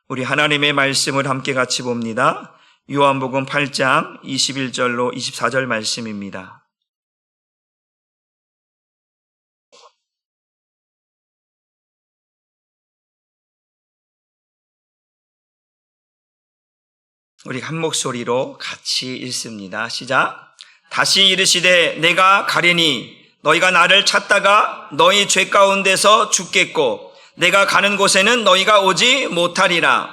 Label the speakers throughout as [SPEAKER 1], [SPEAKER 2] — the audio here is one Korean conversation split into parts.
[SPEAKER 1] 우리 하나님의 말씀을 함께 같이 봅니다. 요한복음 8장 21절로 24절 말씀입니다. 우리 한 목소리로 같이 읽습니다. 시작. 다시 이르시되 내가 가리니 너희가 나를 찾다가 너희 죄 가운데서 죽겠고 내가 가는 곳에는 너희가 오지 못하리라.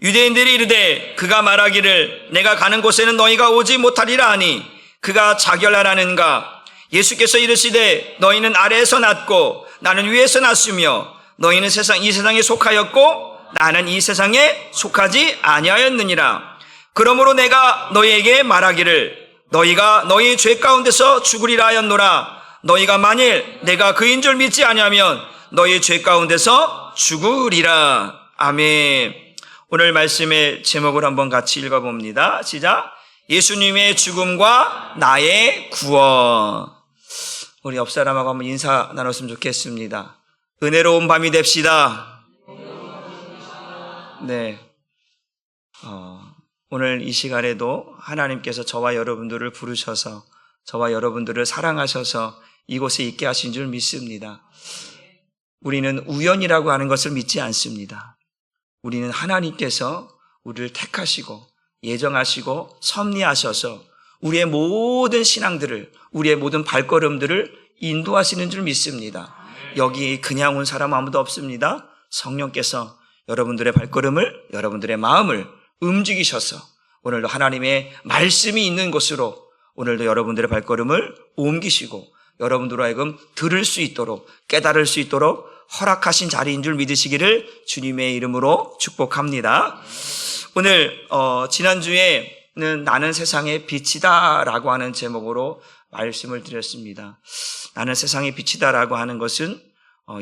[SPEAKER 1] 유대인들이 이르되 그가 말하기를 내가 가는 곳에는 너희가 오지 못하리라 하니 그가 자결하라는가. 예수께서 이르시되 너희는 아래에서 났고 나는 위에서 났으며 너희는 이 세상에 속하였고 나는 이 세상에 속하지 아니하였느니라. 그러므로 내가 너희에게 말하기를 너희가 너희 죄 가운데서 죽으리라 하였노라. 너희가 만일 내가 그인 줄 믿지 아니하면 너희 죄 가운데서 죽으리라. 아멘. 오늘 말씀의 제목을 한번 같이 읽어봅니다. 시작. 예수님의 죽음과 나의 구원. 우리 옆 사람하고 한번 인사 나눴으면 좋겠습니다. 은혜로운 밤이 됩시다. 네. 오늘 이 시간에도 하나님께서 저와 여러분들을 부르셔서 저와 여러분들을 사랑하셔서 이곳에 있게 하신 줄 믿습니다. 우리는 우연이라고 하는 것을 믿지 않습니다. 우리는 하나님께서 우리를 택하시고 예정하시고 섭리하셔서 우리의 모든 신앙들을, 우리의 모든 발걸음들을 인도하시는 줄 믿습니다. 여기 그냥 온 사람 아무도 없습니다. 성령께서 여러분들의 발걸음을, 여러분들의 마음을 움직이셔서 오늘도 하나님의 말씀이 있는 곳으로 오늘도 여러분들의 발걸음을 옮기시고 여러분들로 하여금 들을 수 있도록, 깨달을 수 있도록 허락하신 자리인 줄 믿으시기를 주님의 이름으로 축복합니다. 오늘 지난주에는 나는 세상의 빛이다 라고 하는 제목으로 말씀을 드렸습니다. 나는 세상의 빛이다 라고 하는 것은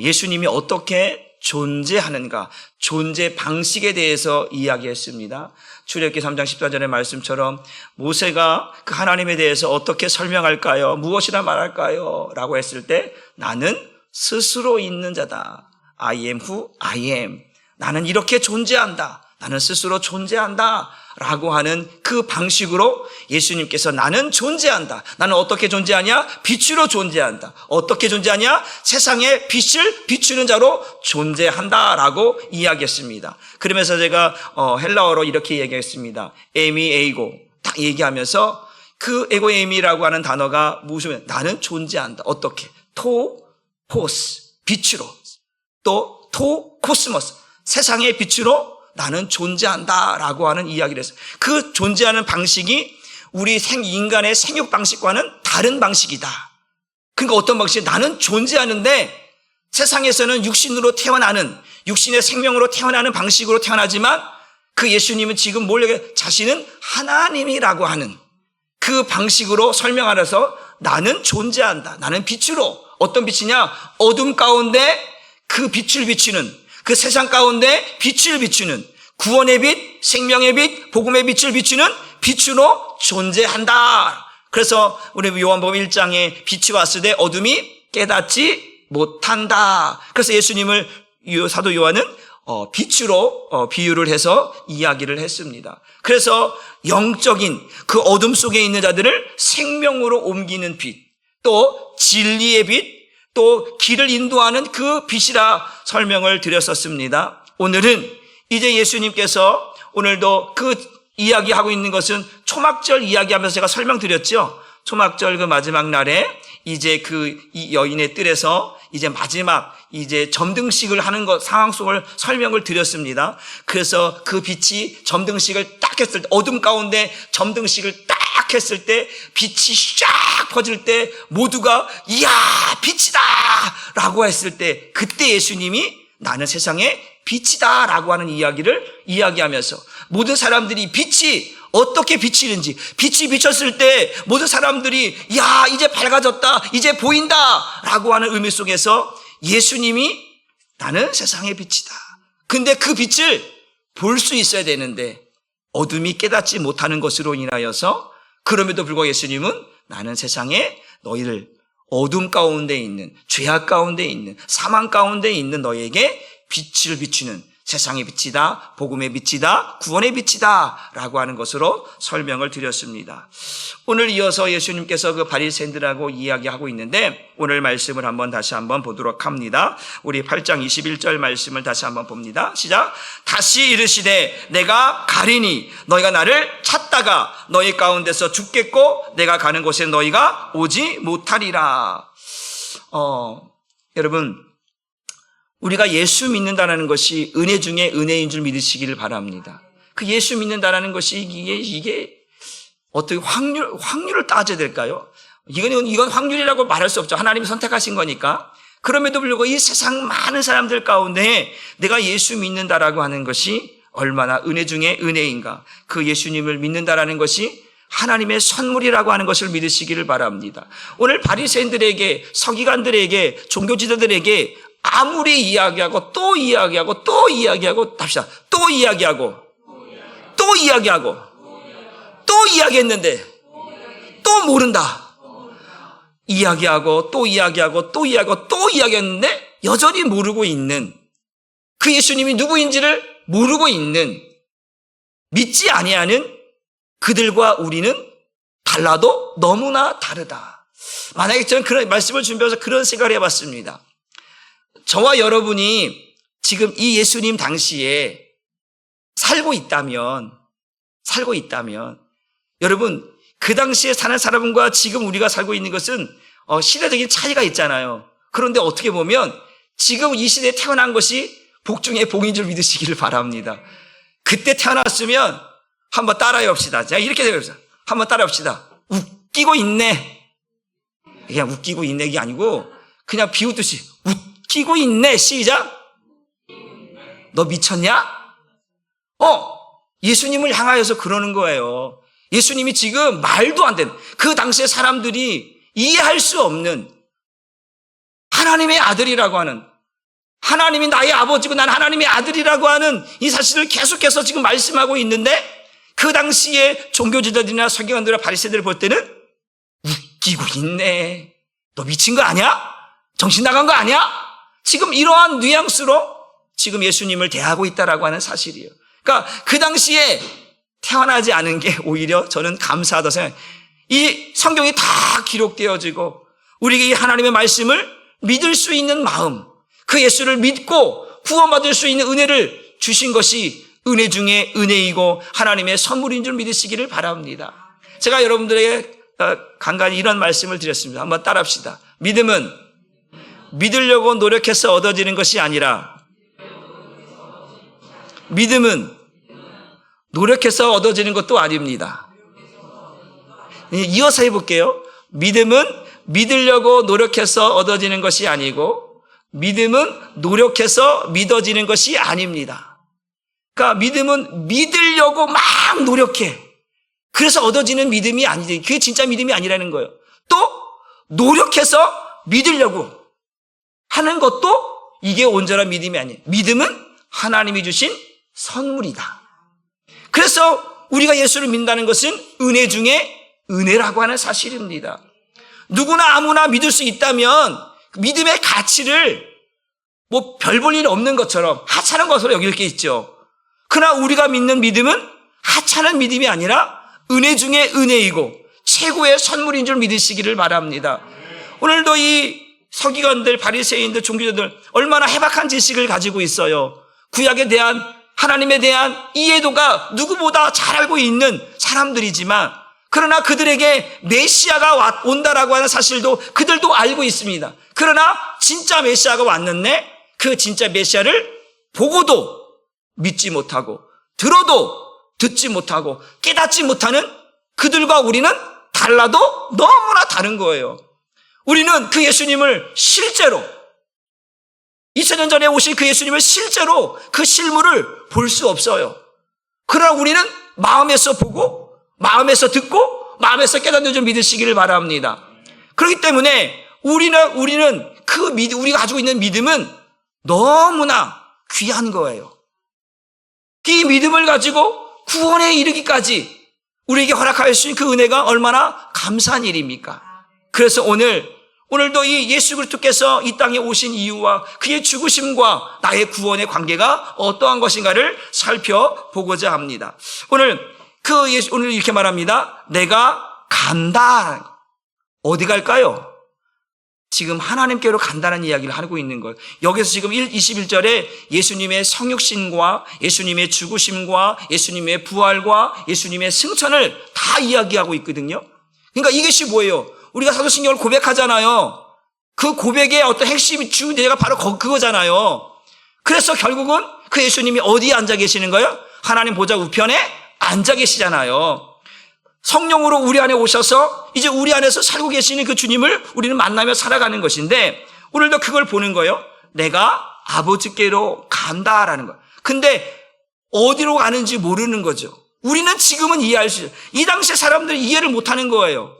[SPEAKER 1] 예수님이 어떻게 존재하는가, 존재 방식에 대해서 이야기했습니다. 출애굽기 3장 14절의 말씀처럼 모세가 그 하나님에 대해서 어떻게 설명할까요? 무엇이라 말할까요? 라고 했을 때 나는 스스로 있는 자다. I am who I am. 나는 이렇게 존재한다. 나는 스스로 존재한다. 라고 하는 그 방식으로 예수님께서 나는 존재한다. 나는 어떻게 존재하냐? 빛으로 존재한다. 어떻게 존재하냐? 세상에 빛을 비추는 자로 존재한다. 라고 이야기했습니다. 그러면서 제가 헬라어로 이렇게 얘기했습니다. 에미 에이고 딱 얘기하면서 그 에고 에미라고 하는 단어가 무엇이면 나는 존재한다. 어떻게? 포스, 빛으로. 또 코스모스, 세상의 빛으로 나는 존재한다라고 하는 이야기를 했어요. 그 존재하는 방식이 우리 인간의 생육 방식과는 다른 방식이다. 그러니까 어떤 방식이 나는 존재하는데 세상에서는 육신으로 태어나는, 육신의 생명으로 태어나는 방식으로 태어나지만 그 예수님은 지금 자신은 하나님이라고 하는 그 방식으로 설명하면서 나는 존재한다. 나는 빛으로. 어떤 빛이냐? 어둠 가운데 그 빛을 비추는, 그 세상 가운데 빛을 비추는, 구원의 빛, 생명의 빛, 복음의 빛을 비추는 빛으로 존재한다. 그래서 우리 요한복음 1장에 빛이 왔을 때 어둠이 깨닫지 못한다. 그래서 예수님을 사도 요한은 빛으로 비유를 해서 이야기를 했습니다. 그래서 영적인 그 어둠 속에 있는 자들을 생명으로 옮기는 빛, 또 진리의 빛, 또 길을 인도하는 그 빛이라 설명을 드렸었습니다. 오늘은 이제 예수님께서 오늘도 그 이야기하고 있는 것은 초막절 이야기하면서 제가 설명드렸죠. 초막절 그 마지막 날에 이제 이 여인의 뜰에서 이제 마지막 이제 점등식을 하는 것 상황 속을 설명을 드렸습니다. 그래서 그 빛이 점등식을 딱 했을 때, 어둠 가운데 점등식을 딱 했을 때 빛이 쫙 퍼질 때 모두가 이야 빛이다 라고 했을 때 그때 예수님이 나는 세상의 빛이다 라고 하는 이야기를 이야기하면서 모든 사람들이 빛이 어떻게 비치는지, 빛이 비쳤을 때 모든 사람들이 야 이제 밝아졌다, 이제 보인다 라고 하는 의미 속에서 예수님이 나는 세상의 빛이다. 근데 그 빛을 볼 수 있어야 되는데 어둠이 깨닫지 못하는 것으로 인하여서 그럼에도 불구하고 예수님은 나는 세상에 너희를 어둠 가운데 있는, 죄악 가운데 있는, 사망 가운데 있는 너희에게 빛을 비추는, 세상의 빛이다, 복음의 빛이다, 구원의 빛이다 라고 하는 것으로 설명을 드렸습니다. 오늘 이어서 예수님께서 그 바리새인들하고 이야기하고 있는데 오늘 말씀을 다시 한번 보도록 합니다. 우리 8장 21절 말씀을 다시 한번 봅니다. 시작. 다시 이르시되 내가 가리니 너희가 나를 찾다가 너희 가운데서 죽겠고 내가 가는 곳에 너희가 오지 못하리라. 여러분, 우리가 예수 믿는다는 것이 은혜 중에 은혜인 줄 믿으시기를 바랍니다. 그 예수 믿는다는 것이 이게 어떻게 확률을 따져야 될까요? 이건 확률이라고 말할 수 없죠. 하나님이 선택하신 거니까. 그럼에도 불구하고 이 세상 많은 사람들 가운데 내가 예수 믿는다라고 하는 것이 얼마나 은혜 중에 은혜인가. 그 예수님을 믿는다라는 것이 하나님의 선물이라고 하는 것을 믿으시기를 바랍니다. 오늘 바리새인들에게, 서기관들에게, 종교지도들에게 아무리 이야기하고 또 이야기하고 또 이야기하고 합시다. 또 이야기하고 또 이야기하고 또 이야기했는데 또 모른다. 이야기하고 또 이야기하고 또 이야기하고 또 이야기했는데 여전히 모르고 있는, 그 예수님이 누구인지를 모르고 있는, 믿지 아니하는 그들과 우리는 달라도 너무나 다르다. 만약에 저는 그런 말씀을 준비해서 그런 생각을 해봤습니다. 저와 여러분이 지금 이 예수님 당시에 살고 있다면 여러분, 그 당시에 사는 사람과 지금 우리가 살고 있는 것은 시대적인 차이가 있잖아요. 그런데 어떻게 보면 지금 이 시대에 태어난 것이 복 중에 복인 줄 믿으시기를 바랍니다. 그때 태어났으면 한번 따라해 봅시다. 제가 이렇게 되겠습니다. 한번 따라해 봅시다. 웃기고 있네. 그냥 웃기고 있네 게 아니고 그냥 비웃듯이 웃기고 있네. 시작. 너 미쳤냐? 예수님을 향하여서 그러는 거예요. 예수님이 지금 말도 안 되는, 그 당시에 사람들이 이해할 수 없는 하나님의 아들이라고 하는, 하나님이 나의 아버지고 난 하나님의 아들이라고 하는 이 사실을 계속해서 지금 말씀하고 있는데, 그 당시에 종교지도들이나 서기관들이나 바리새인들을 볼 때는 웃기고 있네. 너 미친 거 아니야? 정신 나간 거 아니야? 지금 이러한 뉘앙스로 지금 예수님을 대하고 있다라고 하는 사실이에요. 그러니까 그 당시에 태어나지 않은 게 오히려 저는 감사하다고 생각해요. 이 성경이 다 기록되어지고 우리에게 이 하나님의 말씀을 믿을 수 있는 마음, 그 예수를 믿고 구원받을 수 있는 은혜를 주신 것이 은혜 중에 은혜이고 하나님의 선물인 줄 믿으시기를 바랍니다. 제가 여러분들에게 간간히 이런 말씀을 드렸습니다. 한번 따라합시다. 믿음은 믿으려고 노력해서 얻어지는 것이 아니라, 믿음은 노력해서 얻어지는 것도 아닙니다. 이어서 해볼게요. 믿음은 믿으려고 노력해서 얻어지는 것이 아니고, 믿음은 노력해서 믿어지는 것이 아닙니다. 그러니까 믿음은 믿으려고 막 노력해. 그래서 얻어지는 믿음이 아니지. 그게 진짜 믿음이 아니라는 거예요. 또 노력해서 믿으려고 하는 것도 이게 온전한 믿음이 아니에요. 믿음은 하나님이 주신 선물이다. 그래서 우리가 예수를 믿는다는 것은 은혜 중에 은혜라고 하는 사실입니다. 누구나 아무나 믿을 수 있다면 믿음의 가치를 별 볼 일 없는 것처럼 하찮은 것으로 여길 게 있죠. 그러나 우리가 믿는 믿음은 하찮은 믿음이 아니라 은혜 중에 은혜이고 최고의 선물인 줄 믿으시기를 바랍니다. 오늘도 이 서기관들, 바리새인들, 종교자들 얼마나 해박한 지식을 가지고 있어요. 구약에 대한, 하나님에 대한 이해도가 누구보다 잘 알고 있는 사람들이지만, 그러나 그들에게 메시아가 온다라고 하는 사실도 그들도 알고 있습니다. 그러나 진짜 메시아가 왔는데 그 진짜 메시아를 보고도 믿지 못하고 들어도 듣지 못하고 깨닫지 못하는 그들과 우리는 달라도 너무나 다른 거예요. 우리는 그 예수님을 실제로 2000년 전에 오신 그 예수님을 실제로 그 실물을 볼 수 없어요. 그러나 우리는 마음에서 보고 마음에서 듣고 마음에서 깨닫는 줄 믿으시기를 바랍니다. 그렇기 때문에 우리는 우리가 가지고 있는 믿음은 너무나 귀한 거예요. 이 믿음을 가지고 구원에 이르기까지 우리에게 허락하실 수 있는 그 은혜가 얼마나 감사한 일입니까? 그래서 오늘 오늘도 이 예수 그리스도께서 이 땅에 오신 이유와 그의 죽으심과 나의 구원의 관계가 어떠한 것인가를 살펴보고자 합니다. 오늘 오늘 이렇게 말합니다. 내가 간다. 어디 갈까요? 지금 하나님께로 간다는 이야기를 하고 있는 걸. 여기서 지금 21절에 예수님의 성육신과 예수님의 죽으심과 예수님의 부활과 예수님의 승천을 다 이야기하고 있거든요. 그러니까 이것이 뭐예요? 우리가 사도신경을 고백하잖아요. 그 고백의 어떤 핵심이 주제가 바로 그거잖아요. 그래서 결국은 그 예수님이 어디에 앉아 계시는 거예요? 하나님 보좌 우편에 앉아 계시잖아요. 성령으로 우리 안에 오셔서 이제 우리 안에서 살고 계시는 그 주님을 우리는 만나며 살아가는 것인데 오늘도 그걸 보는 거예요. 내가 아버지께로 간다라는 거. 근데 어디로 가는지 모르는 거죠. 우리는 지금은 이해할 수 있어요. 이 당시에 사람들이 이해를 못하는 거예요.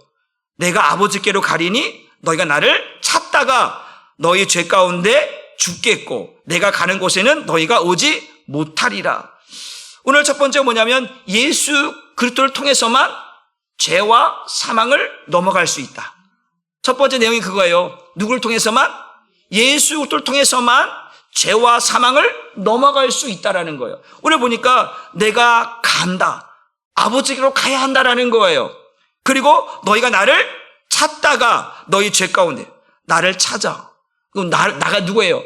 [SPEAKER 1] 내가 아버지께로 가리니 너희가 나를 찾다가 너희 죄 가운데 죽겠고 내가 가는 곳에는 너희가 오지 못하리라. 오늘 첫 번째가 뭐냐면 예수 그리스도를 통해서만 죄와 사망을 넘어갈 수 있다. 첫 번째 내용이 그거예요. 누구를 통해서만? 예수 그리스도를 통해서만 죄와 사망을 넘어갈 수 있다라는 거예요. 오늘 보니까 내가 간다. 아버지께로 가야 한다라는 거예요. 그리고 너희가 나를 찾다가 너희 죄 가운데 나를 찾아. 그럼 나가 누구예요?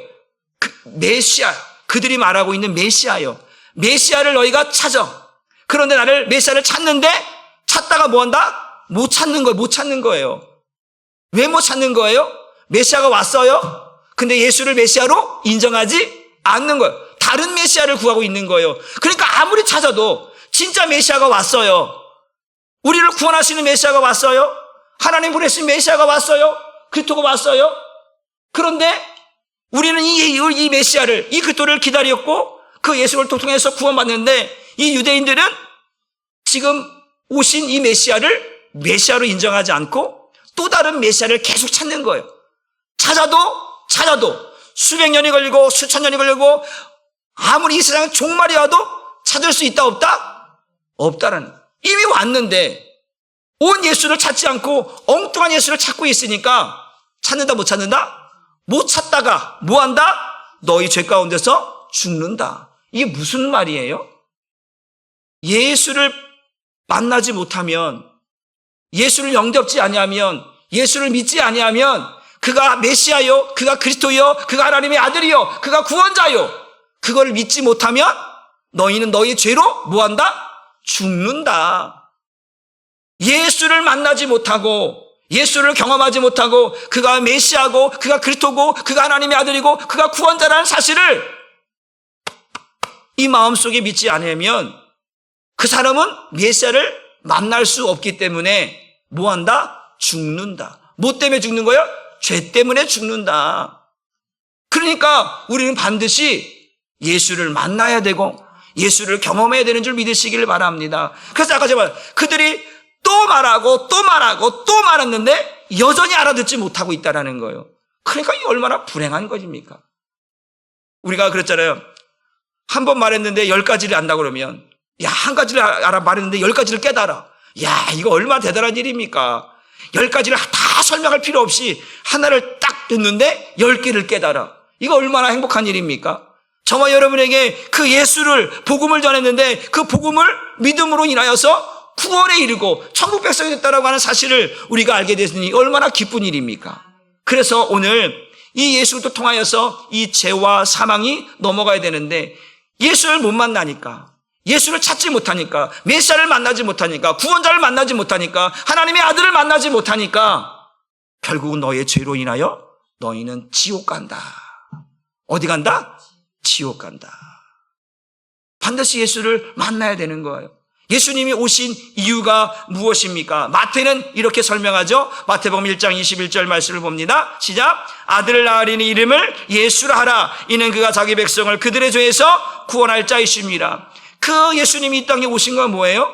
[SPEAKER 1] 메시아. 그들이 말하고 있는 메시아예요. 메시아를 너희가 찾아. 그런데 나를 메시아를 찾는데 찾다가 뭐 한다? 못 찾는 거예요. 왜 못 찾는 거예요? 메시아가 왔어요. 근데 예수를 메시아로 인정하지 않는 거예요. 다른 메시아를 구하고 있는 거예요. 그러니까 아무리 찾아도 진짜 메시아가 왔어요. 우리를 구원하시는 메시아가 왔어요. 하나님 보내신 메시아가 왔어요. 그리스도가 왔어요. 그런데 우리는 이 메시아를, 이 그리스도를 기다렸고 그 예수를 통해서 구원받는데 이 유대인들은 지금 오신 이 메시아로 인정하지 않고 또 다른 메시아를 계속 찾는 거예요. 찾아도 수백 년이 걸리고 수천 년이 걸리고 아무리 이 세상 종말이 와도 찾을 수 있다 없다? 없다라는. 이미 왔는데 온 예수를 찾지 않고 엉뚱한 예수를 찾고 있으니까 찾는다 못 찾는다? 못 찾다가 뭐 한다? 너희 죄 가운데서 죽는다. 이게 무슨 말이에요? 예수를 만나지 못하면, 예수를 영접지 아니하면, 예수를 믿지 아니하면 그가 메시아요, 그가 그리스도요, 그가 하나님의 아들이요, 그가 구원자요, 그걸 믿지 못하면 너희는 너희 죄로 뭐한다? 죽는다. 예수를 만나지 못하고 예수를 경험하지 못하고 그가 메시아고 그가 그리스도고 그가 하나님의 아들이고 그가 구원자라는 사실을 이 마음속에 믿지 않으면 그 사람은 메시아를 만날 수 없기 때문에 뭐한다? 죽는다. 뭐 때문에 죽는 거예요? 죄 때문에 죽는다. 그러니까 우리는 반드시 예수를 만나야 되고 예수를 경험해야 되는 줄 믿으시기를 바랍니다. 그래서 아까 제가 그들이 또 말하고 또 말했는데 여전히 알아듣지 못하고 있다는 거예요. 그러니까 이게 얼마나 불행한 것입니까? 우리가 그랬잖아요. 한 번 말했는데 10가지를 안다고 그러면 한 가지를 말했는데 10가지를 깨달아. 이거 얼마나 대단한 일입니까? 10가지를 다 설명할 필요 없이 하나를 딱 듣는데 10개를 깨달아. 이거 얼마나 행복한 일입니까? 저와 여러분에게 그 예수를 복음을 전했는데 그 복음을 믿음으로 인하여서 구원에 이르고 천국 백성이 됐다라고 하는 사실을 우리가 알게 됐으니 얼마나 기쁜 일입니까? 그래서 오늘 이 예수를 통하여서 이 죄와 사망이 넘어가야 되는데 예수를 못 만나니까, 예수를 찾지 못하니까, 메시아를 만나지 못하니까, 구원자를 만나지 못하니까, 하나님의 아들을 만나지 못하니까 결국은 너의 죄로 인하여 너희는 지옥 간다. 어디 간다? 지옥 간다. 반드시 예수를 만나야 되는 거예요. 예수님이 오신 이유가 무엇입니까? 마태는 이렇게 설명하죠. 마태복음 1장 21절 말씀을 봅니다. 시작. 아들을 낳으리니 이름을 예수라 하라. 이는 그가 자기 백성을 그들의 죄에서 구원할 자이십니다. 그 예수님이 이 땅에 오신 건 뭐예요?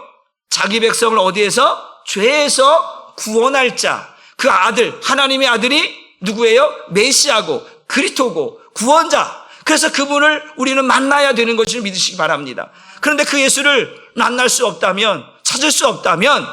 [SPEAKER 1] 자기 백성을 어디에서? 죄에서 구원할 자. 그 아들, 하나님의 아들이 누구예요? 메시아고 그리스도고 구원자. 그래서 그분을 우리는 만나야 되는 것을 믿으시기 바랍니다. 그런데 그 예수를 만날 수 없다면, 찾을 수 없다면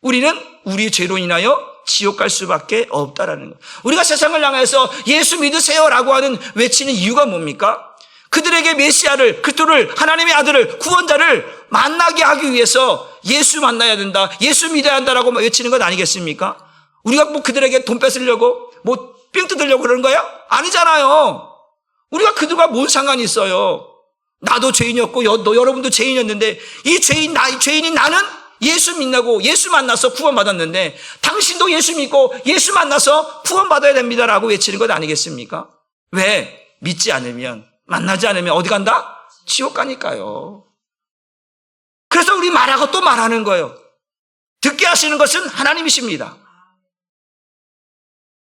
[SPEAKER 1] 우리는 우리 죄로 인하여 지옥 갈 수밖에 없다라는 거. 우리가 세상을 향해서 예수 믿으세요라고 하는 외치는 이유가 뭡니까? 그들에게 메시아를, 그리스도를, 하나님의 아들을, 구원자를 만나게 하기 위해서 예수 만나야 된다, 예수 믿어야 한다라고 외치는 것 아니겠습니까? 우리가 뭐 그들에게 돈 뺏으려고, 뭐 삥 뜯으려고 그러는 거야? 아니잖아요. 우리가 그들과 뭔 상관이 있어요? 나도 죄인이었고 여러분도 죄인이었는데 이 죄인인 나는 예수 믿고 예수 만나서 구원받았는데 당신도 예수 믿고 예수 만나서 구원받아야 됩니다라고 외치는 것 아니겠습니까? 왜? 믿지 않으면, 만나지 않으면 어디 간다? 지옥 가니까요. 그래서 우리 말하고 또 말하는 거예요. 듣게 하시는 것은 하나님이십니다.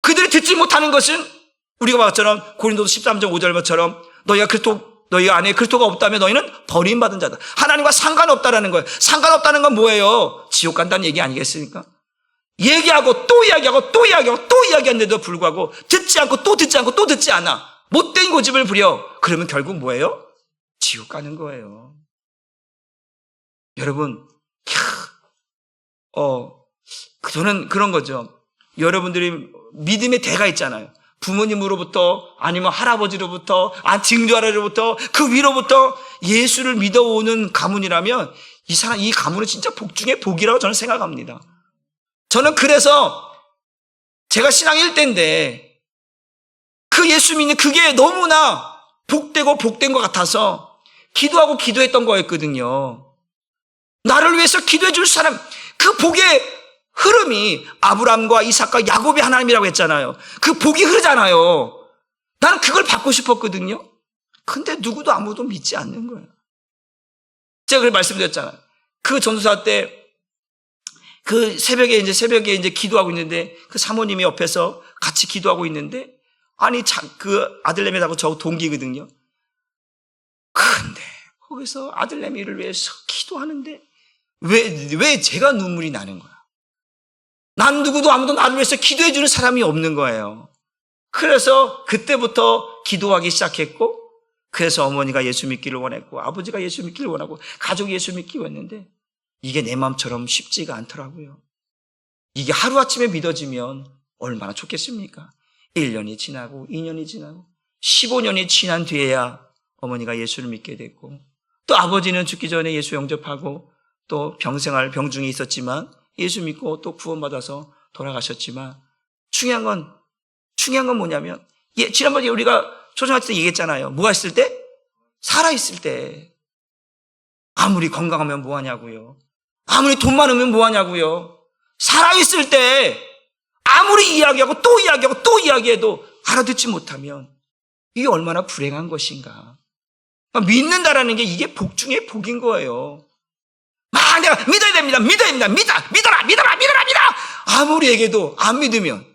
[SPEAKER 1] 그들이 듣지 못하는 것은 우리가 봤처럼 고린도서 13장 5절처럼 너희 안에 그리스도가 없다면 너희는 버림받은 자다. 하나님과 상관없다라는 거예요. 상관없다는 건 뭐예요? 지옥 간다는 얘기 아니겠습니까? 얘기하고 또 이야기하고 또 이야기하고 또 이야기하는데도 불구하고 듣지 않고 또 듣지 않고 또 듣지 않아. 못된 고집을 부려. 그러면 결국 뭐예요? 지옥 가는 거예요. 여러분, 저는 그런 거죠. 여러분들이 믿음의 대가 있잖아요. 부모님으로부터 아니면 할아버지로부터 증조할아버지로부터 그 위로부터 예수를 믿어오는 가문이라면 이 가문은 진짜 복 중에 복이라고 저는 생각합니다. 저는 그래서 제가 신앙 1대인데 그 예수 믿는 그게 너무나 복되고 복된 것 같아서 기도하고 기도했던 거였거든요. 나를 위해서 기도해 줄 사람, 그 복의 흐름이 아브라함과 이삭과 야곱의 하나님이라고 했잖아요. 그 복이 흐르잖아요. 나는 그걸 받고 싶었거든요. 근데 누구도 아무도 믿지 않는 거예요. 제가 그걸 말씀드렸잖아요. 그 전도사 때 그 새벽에 이제 기도하고 있는데 그 사모님이 옆에서 같이 기도하고 있는데 그 아들내미하고 저 동기거든요. 근데 거기서 아들내미를 위해서 기도하는데 왜 제가 눈물이 나는 거야? 난 누구도 아무도 나를 위해서 기도해 주는 사람이 없는 거예요. 그래서 그때부터 기도하기 시작했고, 그래서 어머니가 예수 믿기를 원했고, 아버지가 예수 믿기를 원하고, 가족이 예수 믿기를 원했는데 이게 내 마음처럼 쉽지가 않더라고요. 이게 하루아침에 믿어지면 얼마나 좋겠습니까? 1년이 지나고 2년이 지나고 15년이 지난 뒤에야 어머니가 예수를 믿게 됐고, 또 아버지는 죽기 전에 예수 영접하고 또 병중에 있었지만 예수 믿고 또 구원받아서 돌아가셨지만, 중요한 건 뭐냐면, 지난번에 우리가 초청할 때 얘기했잖아요. 뭐가 있을 때? 살아있을 때. 아무리 건강하면 뭐하냐고요. 아무리 돈 많으면 뭐하냐고요. 살아있을 때 아무리 이야기하고 또 이야기하고 또 이야기해도 알아듣지 못하면 이게 얼마나 불행한 것인가. 믿는다라는 게 이게 복 중에 복인 거예요. 내가 믿어야 됩니다. 믿어라. 아무리 얘기해도 안 믿으면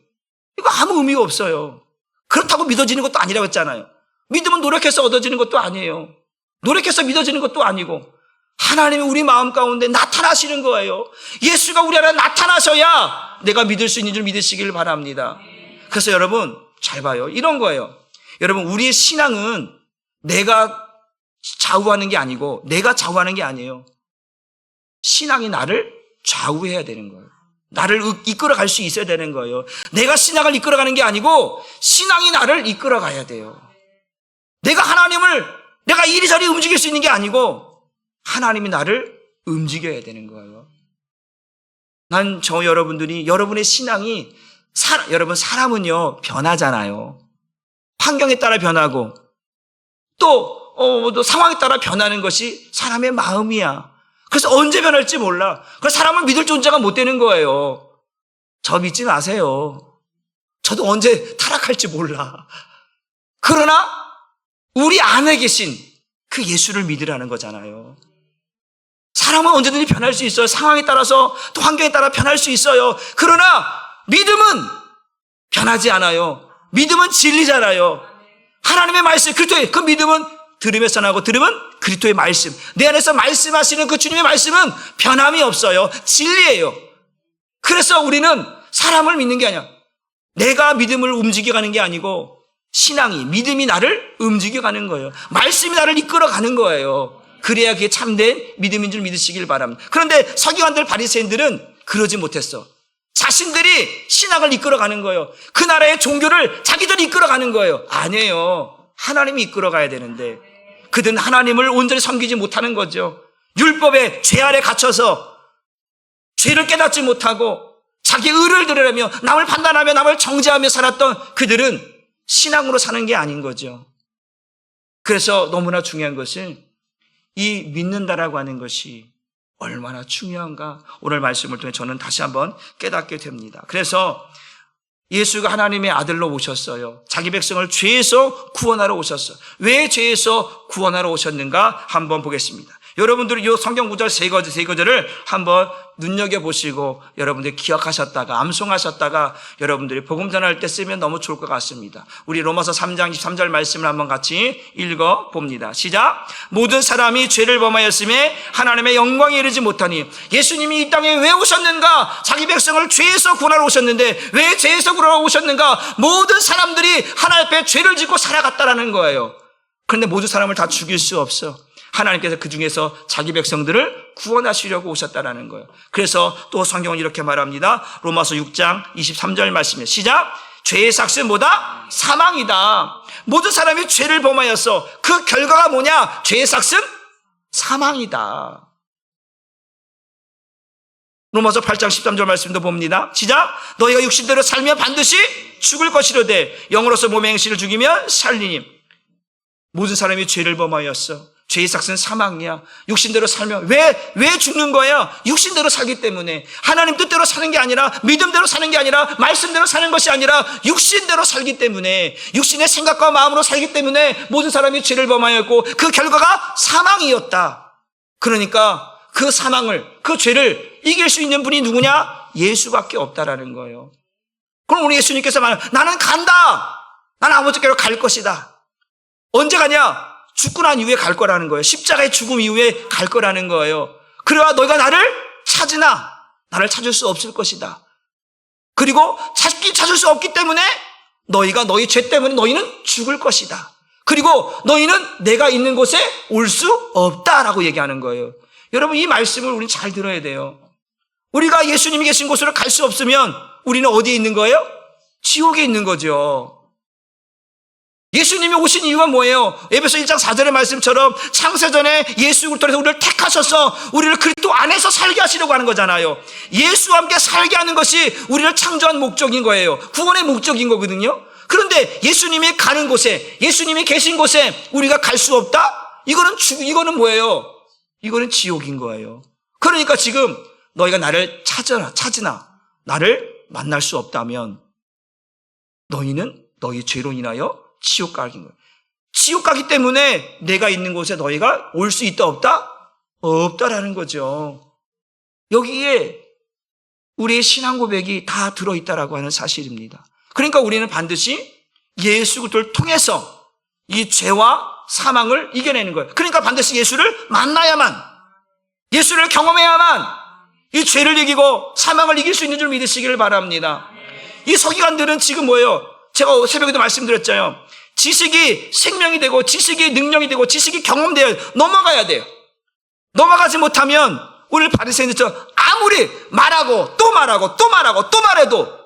[SPEAKER 1] 이거 아무 의미가 없어요. 그렇다고 믿어지는 것도 아니라고 했잖아요. 믿음은 노력해서 얻어지는 것도 아니에요. 노력해서 믿어지는 것도 아니고 하나님이 우리 마음 가운데 나타나시는 거예요. 예수가 우리 안에 나타나셔야 내가 믿을 수 있는 줄 믿으시길 바랍니다. 그래서 여러분 잘 봐요. 이런 거예요. 여러분, 우리의 신앙은 내가 좌우하는 게 아니고 내가 좌우하는 게 아니에요. 신앙이 나를 좌우해야 되는 거예요. 나를 이끌어갈 수 있어야 되는 거예요. 내가 신앙을 이끌어가는 게 아니고 신앙이 나를 이끌어가야 돼요. 내가 이리저리 움직일 수 있는 게 아니고 하나님이 나를 움직여야 되는 거예요. 여러분의 신앙이 여러분, 사람은요 변하잖아요. 환경에 따라 변하고 또 상황에 따라 변하는 것이 사람의 마음이야. 그래서 언제 변할지 몰라. 그래서 사람을 믿을 존재가 못 되는 거예요. 저 믿지 마세요. 저도 언제 타락할지 몰라. 그러나 우리 안에 계신 그 예수를 믿으라는 거잖아요. 사람은 언제든지 변할 수 있어요. 상황에 따라서 또 환경에 따라 변할 수 있어요. 그러나 믿음은 변하지 않아요. 믿음은 진리잖아요. 하나님의 말씀, 그리스도의 그 믿음은 들음에서 나고 들음은 그리스도의 말씀. 내 안에서 말씀하시는 그 주님의 말씀은 변함이 없어요. 진리예요. 그래서 우리는 사람을 믿는 게 아니야. 내가 믿음을 움직여가는 게 아니고 믿음이 나를 움직여가는 거예요. 말씀이 나를 이끌어가는 거예요. 그래야 그게 참된 믿음인 줄 믿으시길 바랍니다. 그런데 서기관들 바리새인들은 그러지 못했어. 자신들이 신앙을 이끌어가는 거예요. 그 나라의 종교를 자기들이 이끌어가는 거예요. 아니에요. 하나님이 이끌어가야 되는데 그들은 하나님을 온전히 섬기지 못하는 거죠. 율법의 죄 아래 갇혀서 죄를 깨닫지 못하고 자기 의를 드러내며 남을 판단하며 남을 정죄하며 살았던 그들은 신앙으로 사는 게 아닌 거죠. 그래서 너무나 중요한 것은 이 믿는다라고 하는 것이 얼마나 중요한가 오늘 말씀을 통해 저는 다시 한번 깨닫게 됩니다. 그래서 예수가 하나님의 아들로 오셨어요. 자기 백성을 죄에서 구원하러 오셨어요. 왜 죄에서 구원하러 오셨는가 한번 보겠습니다. 여러분들이 이 성경 구절 세 구절을 한번 눈여겨보시고 여러분들이 기억하셨다가 암송하셨다가 여러분들이 복음 전할 때 쓰면 너무 좋을 것 같습니다. 우리 로마서 3장 23절 말씀을 한번 같이 읽어봅니다. 시작. 모든 사람이 죄를 범하였음에 하나님의 영광에 이르지 못하니 예수님이 이 땅에 왜 오셨는가? 자기 백성을 죄에서 구원하러 오셨는데 왜 죄에서 구원하러 오셨는가? 모든 사람들이 하나님 앞에 죄를 짓고 살아갔다라는 거예요. 그런데 모든 사람을 다 죽일 수 없어. 하나님께서 그 중에서 자기 백성들을 구원하시려고 오셨다라는 거예요. 그래서 또 성경은 이렇게 말합니다. 로마서 6장 23절 말씀이에요. 시작. 죄의 삭은 뭐다? 사망이다. 모든 사람이 죄를 범하였어. 그 결과가 뭐냐? 죄의 삭은 사망이다. 로마서 8장 13절 말씀도 봅니다. 시작. 너희가 육신대로 살면 반드시 죽을 것이로되 영으로서 몸의 행실을 죽이면 살리니. 모든 사람이 죄를 범하였어. 죄의 삭은 사망이야. 육신대로 살면 왜 죽는 거야? 육신대로 살기 때문에. 하나님 뜻대로 사는 게 아니라 믿음대로 사는 게 아니라 말씀대로 사는 것이 아니라 육신대로 살기 때문에 육신의 생각과 마음으로 살기 때문에 모든 사람이 죄를 범하였고 그 결과가 사망이었다. 그러니까 그 사망을 그 죄를 이길 수 있는 분이 누구냐? 예수밖에 없다라는 거예요. 그럼 우리 예수님께서 말하는 나는 간다. 나는 아버지께로 갈 것이다. 언제 가냐? 죽고 난 이후에 갈 거라는 거예요. 십자가의 죽음 이후에 갈 거라는 거예요. 그래야 너희가 나를 찾으나 나를 찾을 수 없을 것이다. 그리고 찾을 수 없기 때문에 너희가 너희 죄 때문에 너희는 죽을 것이다. 그리고 너희는 내가 있는 곳에 올 수 없다라고 얘기하는 거예요. 여러분 이 말씀을 우리는 잘 들어야 돼요. 우리가 예수님이 계신 곳으로 갈 수 없으면 우리는 어디에 있는 거예요? 지옥에 있는 거죠. 예수님이 오신 이유가 뭐예요? 에베소 1장 4절의 말씀처럼 창세전에 예수를 통해서 우리를 택하셔서 우리를 그리스도 안에서 살게 하시려고 하는 거잖아요. 예수와 함께 살게 하는 것이 우리를 창조한 목적인 거예요. 구원의 목적인 거거든요. 그런데 예수님이 가는 곳에, 예수님이 계신 곳에 우리가 갈 수 없다? 이거는 뭐예요? 이거는 지옥인 거예요. 그러니까 지금 너희가 나를 찾으나 나를 만날 수 없다면 너희는 너희 죄로 인하여 지옥 가는 거예요. 지옥 가기 때문에 내가 있는 곳에 너희가 올 수 있다 없다? 없다라는 거죠. 여기에 우리의 신앙 고백이 다 들어있다라고 하는 사실입니다. 그러니까 우리는 반드시 예수 그리스도를 통해서 이 죄와 사망을 이겨내는 거예요. 그러니까 반드시 예수를 만나야만, 예수를 경험해야만 이 죄를 이기고 사망을 이길 수 있는 줄 믿으시기를 바랍니다. 이 서기관들은 지금 뭐예요? 제가 새벽에도 말씀드렸잖아요. 지식이 생명이 되고 지식이 능력이 되고 지식이 경험되어 넘어가야 돼요. 넘어가지 못하면 오늘 바리새인들처럼 아무리 말하고 또 말하고 또 말하고 또 말해도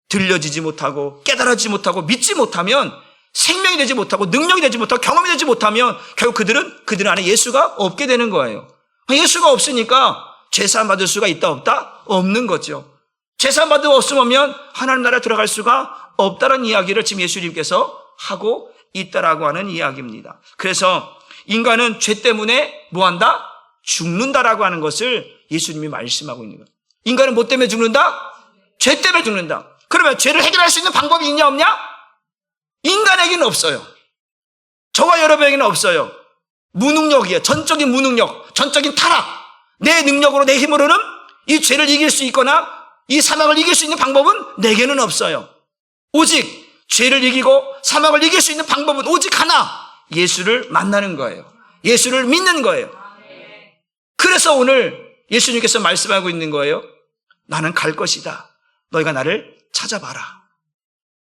[SPEAKER 1] 들려지지 못하고 깨달아지지 못하고 믿지 못하면 생명이 되지 못하고 능력이 되지 못하고 경험이 되지 못하면 결국 그들 안에 예수가 없게 되는 거예요. 예수가 없으니까 죄사함 받을 수가 있다 없다? 없는 거죠. 죄사함 받을 수 없으면 하나님 나라에 들어갈 수가 없다는 이야기를 지금 예수님께서 하고 있다라고 하는 이야기입니다. 그래서 인간은 죄 때문에 뭐한다? 죽는다라고 하는 것을 예수님이 말씀하고 있는 거예요. 인간은 뭐 때문에 죽는다? 죄 때문에 죽는다. 그러면 죄를 해결할 수 있는 방법이 있냐 없냐? 인간에게는 없어요. 저와 여러분에게는 없어요. 무능력이에요. 전적인 무능력, 전적인 타락. 내 능력으로 내 힘으로는 이 죄를 이길 수 있거나 이 사망을 이길 수 있는 방법은 내게는 없어요. 오직 죄를 이기고 사망을 이길 수 있는 방법은 오직 하나, 예수를 만나는 거예요. 예수를 믿는 거예요. 그래서 오늘 예수님께서 말씀하고 있는 거예요. 나는 갈 것이다. 너희가 나를 찾아봐라.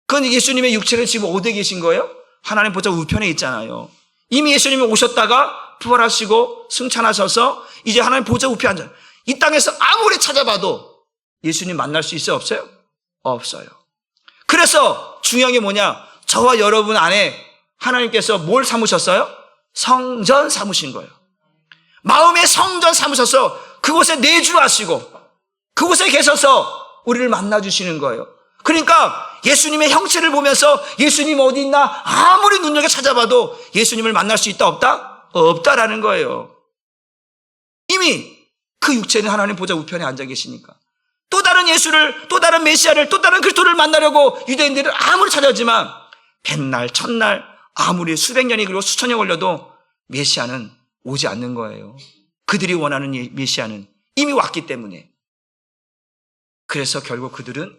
[SPEAKER 1] 그건 예수님의 육체를 지금 어디에 계신 거예요? 하나님 보좌 우편에 있잖아요. 이미 예수님이 오셨다가 부활하시고 승천하셔서 이제 하나님 보좌 우편에 앉아요. 이 땅에서 아무리 찾아봐도 예수님 만날 수 있어요? 없어요? 없어요. 그래서 중요한 게 뭐냐? 저와 여러분 안에 하나님께서 뭘 삼으셨어요? 성전 삼으신 거예요. 마음의 성전 삼으셔서 그곳에 내주하시고 그곳에 계셔서 우리를 만나주시는 거예요. 그러니까 예수님의 형체를 보면서 예수님 어디 있나 아무리 눈여겨 찾아봐도 예수님을 만날 수 있다 없다? 없다라는 거예요. 이미 그 육체는 하나님 보좌 우편에 앉아 계시니까 또 다른 예수를, 또 다른 메시아를, 또 다른 그리스도를 만나려고 유대인들을 아무리 찾아오지만 백날, 천날, 아무리 수백 년이 그리고 수천 년 걸려도 메시아는 오지 않는 거예요. 그들이 원하는 메시아는 이미 왔기 때문에. 그래서 결국 그들은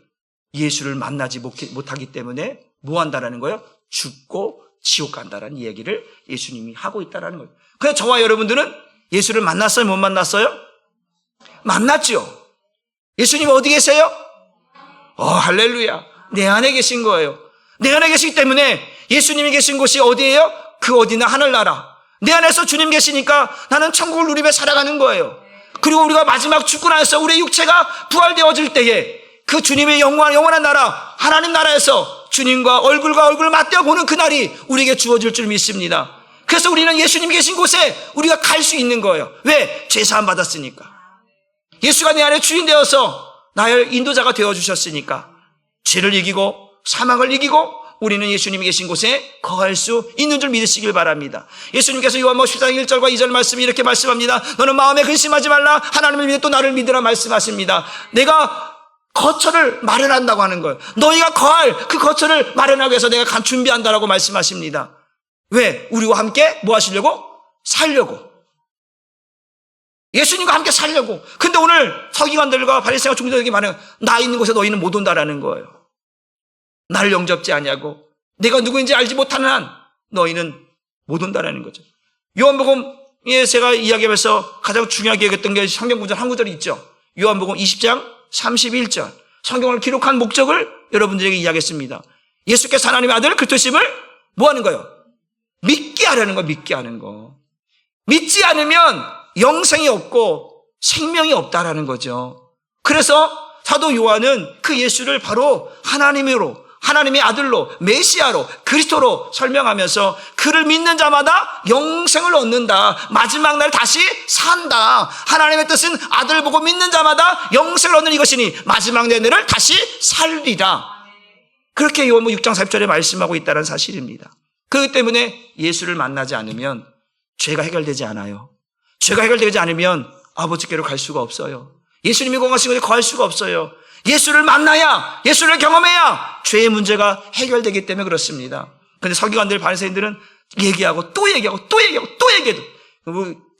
[SPEAKER 1] 예수를 만나지 못하기 때문에 뭐 한다라는 거예요? 죽고 지옥 간다라는 이야기를 예수님이 하고 있다라는 거예요. 그래서 저와 여러분들은 예수를 만났어요? 못 만났어요? 만났죠. 예수님 어디 계세요? 할렐루야. 내 안에 계신 거예요. 내 안에 계시기 때문에 예수님이 계신 곳이 어디예요? 그 어디나 하늘나라. 내 안에서 주님 계시니까 나는 천국을 누리며 살아가는 거예요. 그리고 우리가 마지막 죽고 나서 우리의 육체가 부활되어질 때에 그 주님의 영원한 나라, 하나님 나라에서 주님과 얼굴 맞대어 보는 그날이 우리에게 주어질 줄 믿습니다. 그래서 우리는 예수님 계신 곳에 우리가 갈 수 있는 거예요. 왜? 죄사함 받았으니까. 예수가 내 안에 주인 되어서 나의 인도자가 되어주셨으니까 죄를 이기고 사망을 이기고 우리는 예수님이 계신 곳에 거할 수 있는 줄 믿으시길 바랍니다. 예수님께서 요한복음 10장 1절과 2절 말씀이 이렇게 말씀합니다. 너는 마음에 근심하지 말라. 하나님을 믿어 또 나를 믿으라 말씀하십니다. 내가 거처를 마련한다고 하는 거예요. 너희가 거할 그 거처를 마련하기 위해서 내가 준비한다라고 말씀하십니다. 왜? 우리와 함께 뭐 하시려고? 살려고. 예수님과 함께 살려고. 근데 오늘 서기관들과 바리새인과 종교들에게 말하는 나 있는 곳에 너희는 못 온다라는 거예요. 나를 영접지 아니하고 내가 누구인지 알지 못하는 한 너희는 못 온다라는 거죠. 요한복음에 제가 이야기하면서 가장 중요하게 여겼던 게 성경 구절 한 구절이 있죠. 요한복음 20장 31절. 성경을 기록한 목적을 여러분들에게 이야기했습니다. 예수께서 하나님의 아들 그리스도심을 뭐 하는 거예요? 믿게 하려는 거, 믿게 하는 거. 믿지 않으면 영생이 없고 생명이 없다라는 거죠. 그래서 사도 요한은 그 예수를 바로 하나님의 아들로, 메시아로, 그리스도로 설명하면서 그를 믿는 자마다 영생을 얻는다. 마지막 날 다시 산다. 하나님의 뜻은 아들 보고 믿는 자마다 영생을 얻는 이것이니 마지막 날을 다시 살리라. 그렇게 요한복음 6장 40절에 말씀하고 있다는 사실입니다. 그렇기 때문에 예수를 만나지 않으면 죄가 해결되지 않아요. 죄가 해결되지 않으면 아버지께로 갈 수가 없어요. 예수님이 공하신 곳에 거할 수가 없어요. 예수를 만나야, 예수를 경험해야 죄의 문제가 해결되기 때문에 그렇습니다. 그런데 서기관들, 바리새인들은 얘기하고 또 얘기하고 또 얘기하고 또 얘기해도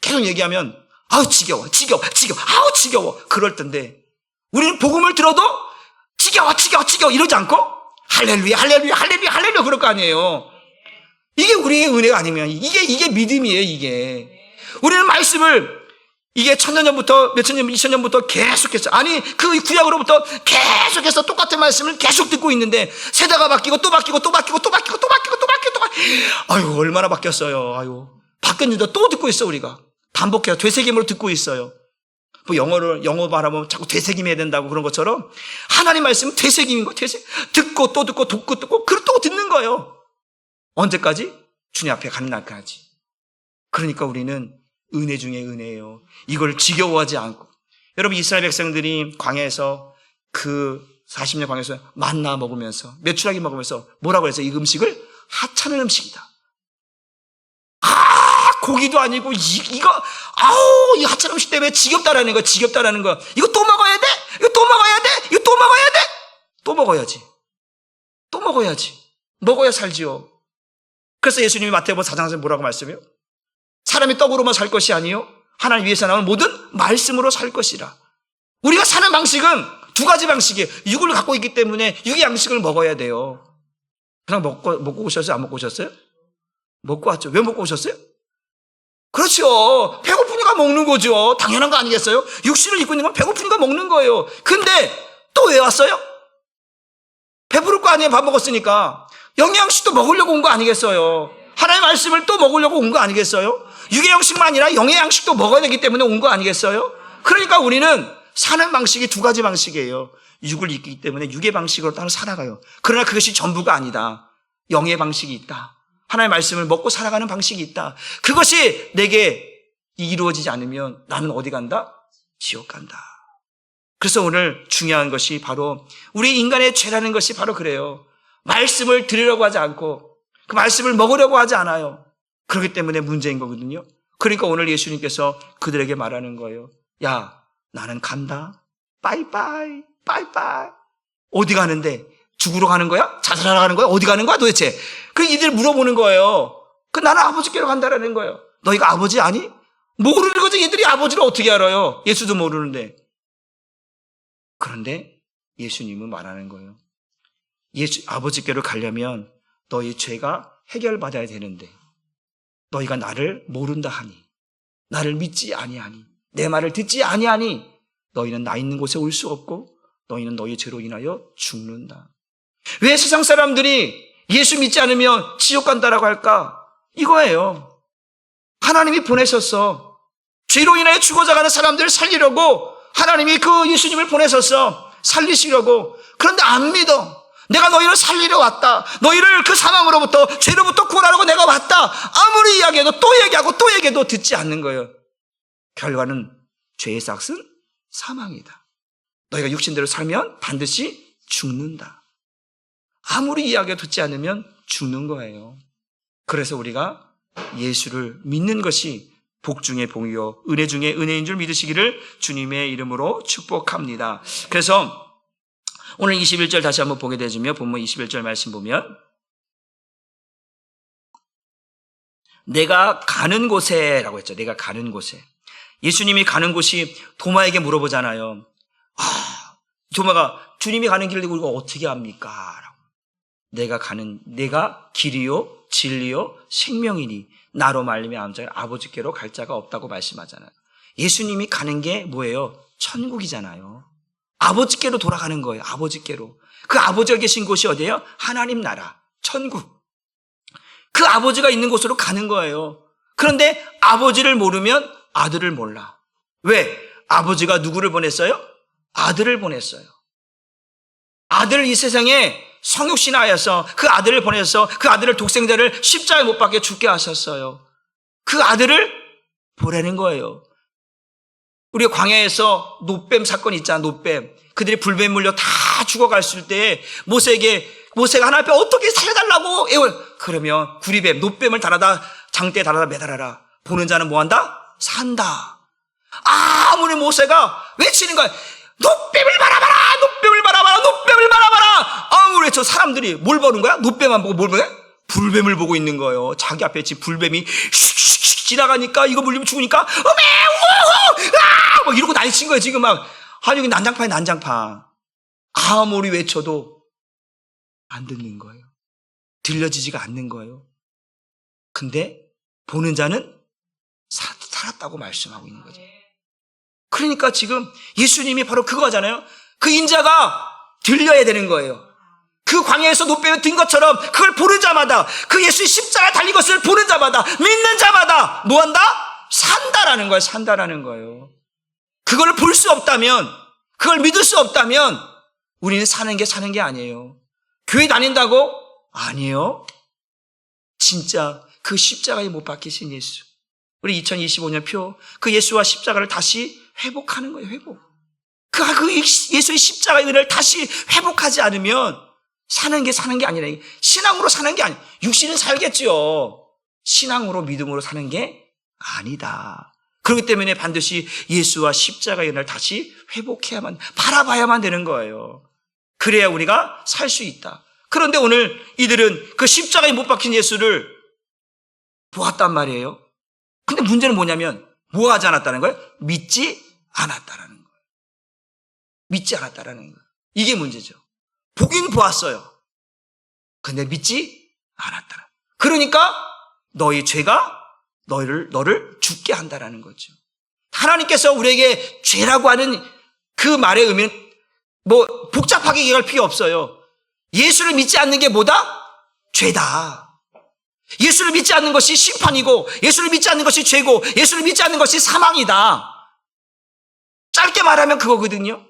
[SPEAKER 1] 계속 얘기하면 아우 지겨워 아우 지겨워 그럴 텐데 우리는 복음을 들어도 지겨워 이러지 않고 할렐루야 그럴 거 아니에요. 이게 우리의 은혜가 아니면 이게 믿음이에요. 이게 우리는 말씀을 이게 1000년 전부터 몇천 년, 2000년부터 계속해서 그 구약으로부터 계속해서 똑같은 말씀을 계속 듣고 있는데 세대가 바뀌고 또 바뀌고 아유 얼마나 바뀌었어요. 아유 바뀌었는데 또 듣고 있어. 우리가 반복해서 되새김으로 듣고 있어요. 뭐 영어 말하면 자꾸 되새김해야 된다고 그런 것처럼 하나님 말씀은 되새김인 거 듣고 또 듣고 그리고 또 듣는 거예요. 언제까지? 주님 앞에 가는 날까지. 그러니까 우리는 은혜 중에 은혜예요. 이걸 지겨워하지 않고. 여러분 이스라엘 백성들이 광야에서 그 40년 광야에서 만나 먹으면서 메추라기 먹으면서 뭐라고 그랬어요? 이 음식을 하찮은 음식이다. 고기도 아니고 이 하찮은 음식 때문에 지겹다라는 거. 이거 또 먹어야 돼? 또 먹어야지. 먹어야 살지요. 그래서 예수님이 마태복음 4장에서 뭐라고 말씀해요? 사람이 떡으로만 살 것이 아니요 하나님 위에서 나오는 모든 말씀으로 살 것이라. 우리가 사는 방식은 두 가지 방식이에요. 육을 갖고 있기 때문에 육의 양식을 먹어야 돼요. 그냥 먹고 오셨어요? 안 먹고 오셨어요? 먹고 왔죠. 왜 먹고 오셨어요? 그렇죠. 배고프니까 먹는 거죠. 당연한 거 아니겠어요? 육신을 입고 있는 건 배고프니까 먹는 거예요. 근데 또 왜 왔어요? 배부를 거 아니에요. 밥 먹었으니까. 영양식도 먹으려고 온 거 아니겠어요? 하나님의 말씀을 또 먹으려고 온 거 아니겠어요? 육의 양식만 아니라 영의 양식도 먹어야 되기 때문에 온 거 아니겠어요? 그러니까 우리는 사는 방식이 두 가지 방식이에요. 육을 입기 때문에 육의 방식으로 따로 살아가요. 그러나 그것이 전부가 아니다. 영의 방식이 있다. 하나님의 말씀을 먹고 살아가는 방식이 있다. 그것이 내게 이루어지지 않으면 나는 어디 간다? 지옥 간다. 그래서 오늘 중요한 것이 바로 우리 인간의 죄라는 것이 바로 그래요. 말씀을 들으려고 하지 않고 그 말씀을 먹으려고 하지 않아요. 그렇기 때문에 문제인 거거든요. 그러니까 오늘 예수님께서 그들에게 말하는 거예요. 야, 나는 간다. 빠이빠이, 빠이빠이. 어디 가는데? 죽으러 가는 거야? 자살하러 가는 거야? 어디 가는 거야 도대체? 그 이들 물어보는 거예요. 그 나는 아버지께로 간다라는 거예요. 너희가 아버지 아니? 모르는 거죠. 얘들이 아버지를 어떻게 알아요? 예수도 모르는데. 그런데 예수님은 말하는 거예요. 아버지께로 가려면 너희 죄가 해결받아야 되는데 너희가 나를 모른다 하니, 나를 믿지 아니하니, 내 말을 듣지 아니하니 너희는 나 있는 곳에 올 수 없고 너희는 너희 죄로 인하여 죽는다. 왜 세상 사람들이 예수 믿지 않으면 지옥 간다라고 할까? 이거예요. 하나님이 보내셨어. 죄로 인하여 죽어가는 사람들을 살리려고 하나님이 그 예수님을 보내셨어. 살리시려고. 그런데 안 믿어. 내가 너희를 살리러 왔다. 너희를 그 사망으로부터, 죄로부터 구원하려고 내가 왔다. 아무리 이야기해도 또 얘기하고 또 얘기해도 듣지 않는 거예요. 결과는 죄의 삭은 사망이다. 너희가 육신대로 살면 반드시 죽는다. 아무리 이야기해도 듣지 않으면 죽는 거예요. 그래서 우리가 예수를 믿는 것이 복 중의 복이요 은혜 중의 은혜인 줄 믿으시기를 주님의 이름으로 축복합니다. 그래서 오늘 21절 다시 한번 보게 되지며 본문 21절 말씀 보면 내가 가는 곳에 라고 했죠. 내가 가는 곳에. 예수님이 가는 곳이 도마에게 물어보잖아요. 도마가 주님이 가는 길을 우리가 어떻게 합니까? 라고. 내가 길이요 진리요 생명이니 나로 말미암아 아버지께로 갈 자가 없다고 말씀하잖아요. 예수님이 가는 게 뭐예요? 천국이잖아요. 아버지께로 돌아가는 거예요. 아버지께로. 그 아버지가 계신 곳이 어디예요? 하나님 나라, 천국. 그 아버지가 있는 곳으로 가는 거예요. 그런데 아버지를 모르면 아들을 몰라. 왜? 아버지가 누구를 보냈어요? 아들을 보냈어요. 아들을 이 세상에 성육신하여서 그 아들을 보내서 그 아들을 독생자를 십자가에 못 박혀 죽게 하셨어요. 그 아들을 보내는 거예요. 우리 광야에서 노뱀 사건 있잖아. 노뱀. 그들이 불뱀 물려 다 죽어갔을 때 모세가 하나님 앞에 어떻게 살려달라고 그러면 구리뱀, 노뱀을 장대에 달아다 매달아라. 보는 자는 뭐한다? 산다. 아무리 모세가 외치는 거야. 노뱀을 바라봐라! 노뱀을 바라봐라! 노뱀을 바라봐라! 아무리 저 사람들이 뭘 보는 거야? 노뱀만 보고 뭘 보냐? 불뱀을 보고 있는 거예요. 자기 앞에 지금 불뱀이 슉슉슉 지나가니까 이거 물리면 죽으니까 막 이러고 난리 친 거예요. 지금 막 아니 난장판이 난장판. 아무리 외쳐도 안 듣는 거예요. 들려지지가 않는 거예요. 근데 보는 자는 살았다고 말씀하고 있는 거죠. 그러니까 지금 예수님이 바로 그거잖아요. 그 인자가 들려야 되는 거예요. 그 광야에서 노뱀을 든 것처럼 그걸 보는 자마다, 그 예수의 십자가에 달린 것을 보는 자마다, 믿는 자마다 뭐한다? 산다라는 거예요. 산다라는 거예요. 그걸 볼 수 없다면, 그걸 믿을 수 없다면 우리는 사는 게 아니에요. 교회 다닌다고? 아니에요. 진짜 그 십자가에 못 박히신 예수, 우리 2025년 표, 그 예수와 십자가를 다시 회복하는 거예요. 회복. 그 예수의 십자가의 은혜를 다시 회복하지 않으면 사는 게 아니라 신앙으로 사는 게 아니에요. 육신은 살겠지요. 신앙으로 믿음으로 사는 게 아니다. 그렇기 때문에 반드시 예수와 십자가의 은혜를 다시 회복해야만, 바라봐야만 되는 거예요. 그래야 우리가 살 수 있다. 그런데 오늘 이들은 그 십자가에 못 박힌 예수를 보았단 말이에요. 근데 문제는 뭐냐면 뭐 하지 않았다는 거예요? 믿지 않았다라는 거예요. 믿지 않았다라는 거예요. 이게 문제죠. 보긴 보았어요. 근데 믿지 않았다는. 그러니까 너희 죄가 너를 죽게 한다라는 거죠. 하나님께서 우리에게 죄라고 하는 그 말의 의미는 뭐 복잡하게 얘기할 필요 없어요. 예수를 믿지 않는 게 뭐다? 죄다. 예수를 믿지 않는 것이 심판이고, 예수를 믿지 않는 것이 죄고, 예수를 믿지 않는 것이 사망이다. 짧게 말하면 그거거든요.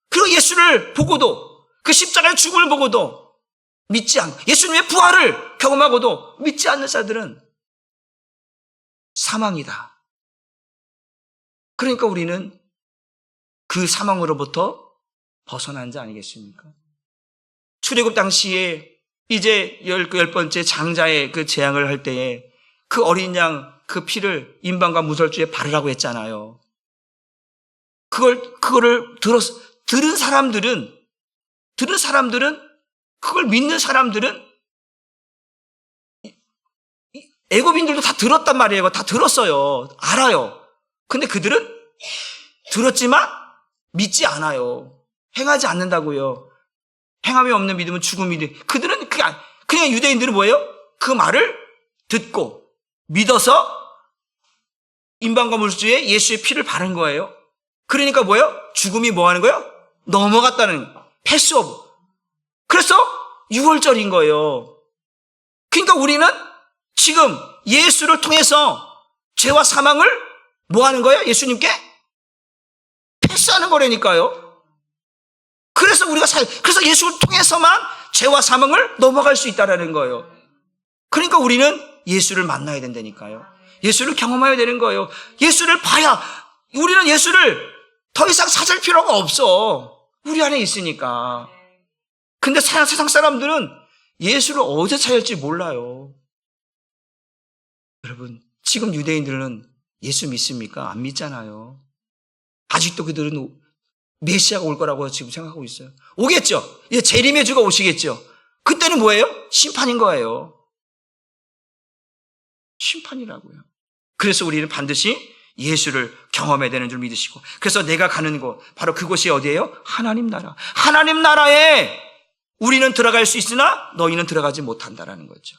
[SPEAKER 1] 그리고 예수를 보고도, 그 십자가의 죽음을 보고도 믿지 않고, 예수님의 부활을 경험하고도 믿지 않는 자들은 사망이다. 그러니까 우리는 그 사망으로부터 벗어난 자 아니겠습니까? 출애굽 당시에 이제 열 번째 장자의 그 재앙을 할 때에 그 어린 양 그 피를 임방과 무설주에 바르라고 했잖아요. 그거를 들은 사람들은, 그걸 믿는 사람들은, 애굽인들도 다 들었단 말이에요. 다 들었어요. 알아요. 근데 그들은 들었지만 믿지 않아요. 행하지 않는다고요. 행함이 없는 믿음은 죽음이래. 그들은 그냥 유대인들은 뭐예요? 그 말을 듣고 믿어서 임방과 물주에 예수의 피를 바른 거예요. 그러니까 뭐예요? 죽음이 뭐 하는 거예요? 넘어갔다는 패스오브. 그래서 6월절인 거예요. 그러니까 우리는 지금 예수를 통해서 죄와 사망을 뭐 하는 거예요? 예수님께 패스하는 거라니까요. 그래서 그래서 예수를 통해서만 죄와 사망을 넘어갈 수 있다라는 거예요. 그러니까 우리는 예수를 만나야 된다니까요. 예수를 경험해야 되는 거예요. 예수를 봐야, 우리는 예수를 더 이상 찾을 필요가 없어. 우리 안에 있으니까. 근데 세상 사람들은 예수를 어디서 찾을지 몰라요. 여러분, 지금 유대인들은 예수 믿습니까? 안 믿잖아요. 아직도 그들은 메시아가 올 거라고 지금 생각하고 있어요. 오겠죠. 이제 재림의 주가 오시겠죠. 그때는 뭐예요? 심판인 거예요. 심판이라고요. 그래서 우리는 반드시 예수를 경험해야 되는 줄 믿으시고, 그래서 내가 가는 곳, 바로 그곳이 어디예요? 하나님 나라. 하나님 나라에 우리는 들어갈 수 있으나 너희는 들어가지 못한다라는 거죠.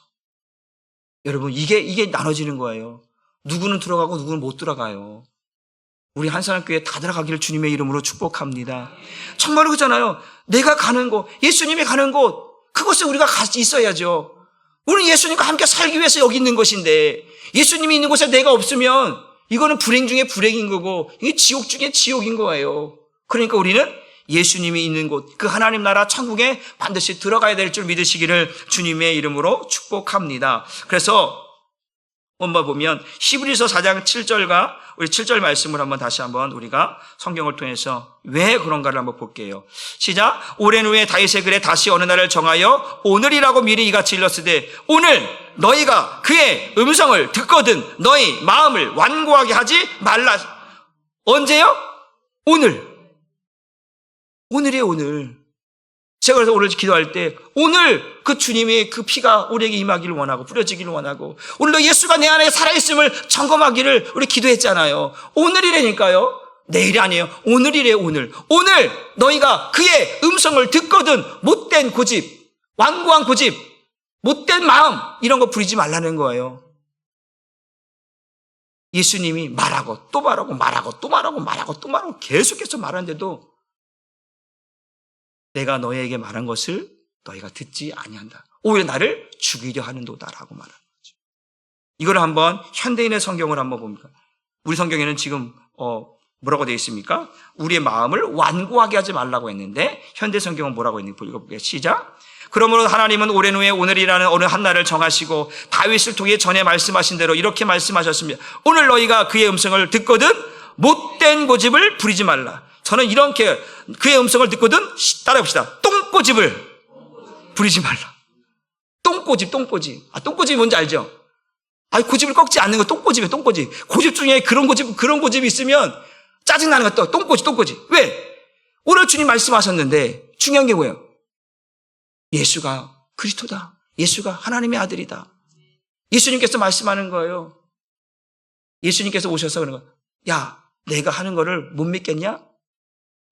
[SPEAKER 1] 여러분, 이게 나눠지는 거예요. 누구는 들어가고 누구는 못 들어가요. 우리 한사람교회 다 들어가기를 주님의 이름으로 축복합니다. 정말로 그렇잖아요. 내가 가는 곳, 예수님이 가는 곳, 그곳에 우리가 같이 있어야죠. 우리는 예수님과 함께 살기 위해서 여기 있는 것인데, 예수님이 있는 곳에 내가 없으면 이거는 불행 중에 불행인 거고, 이게 지옥 중에 지옥인 거예요. 그러니까 우리는 예수님이 있는 곳, 그 하나님 나라 천국에 반드시 들어가야 될 줄 믿으시기를 주님의 이름으로 축복합니다. 그래서 한번 보면 히브리서 4장 7절과 우리 7절 말씀을 다시 한번 우리가 성경을 통해서 왜 그런가를 한번 볼게요. 시작. 오랜 후에 다윗의 글에 다시 어느 날을 정하여 오늘이라고 미리 이같이 일렀으되 오늘 너희가 그의 음성을 듣거든 너희 마음을 완고하게 하지 말라. 언제요? 오늘이에요, 오늘. 제가 그래서 오늘 기도할 때 오늘 그 주님의 그 피가 우리에게 임하기를 원하고 뿌려지기를 원하고 오늘도 예수가 내 안에 살아있음을 점검하기를 우리 기도했잖아요. 오늘이라니까요. 내일이 아니에요. 오늘이래요, 오늘. 오늘 너희가 그의 음성을 듣거든 못된 고집, 완고한 고집, 못된 마음 이런 거 부리지 말라는 거예요. 예수님이 말하고 또 말하고 말하고 또 말하고 말하고 또 말하고 계속해서 말하는데도 내가 너희에게 말한 것을 너희가 듣지 아니한다. 오히려 나를 죽이려 하는도다라고 말하는 거죠. 이걸 한번 현대인의 성경을 한번 봅니다. 우리 성경에는 지금 뭐라고 되어 있습니까? 우리의 마음을 완고하게 하지 말라고 했는데 현대 성경은 뭐라고 했는지 읽어볼게요. 시작. 그러므로 하나님은 오랜 후에 오늘이라는 어느 한 날을 정하시고 다윗을 통해 전에 말씀하신 대로 이렇게 말씀하셨습니다. 오늘 너희가 그의 음성을 듣거든 못된 고집을 부리지 말라. 저는 이렇게 그의 음성을 듣거든 따라해봅시다. 똥고집을 부리지 말라. 똥고집. 똥고집이 뭔지 알죠? 고집을 꺾지 않는 거 똥고집이에요, 똥고집. 고집 중에 그런 고집이 있으면 짜증나는 것도 똥고집. 왜? 오늘 주님 말씀하셨는데 중요한 게 뭐예요? 예수가 그리스도다. 예수가 하나님의 아들이다. 예수님께서 말씀하는 거예요. 예수님께서 오셔서 그러는 거예요. 야, 내가 하는 거를 못 믿겠냐?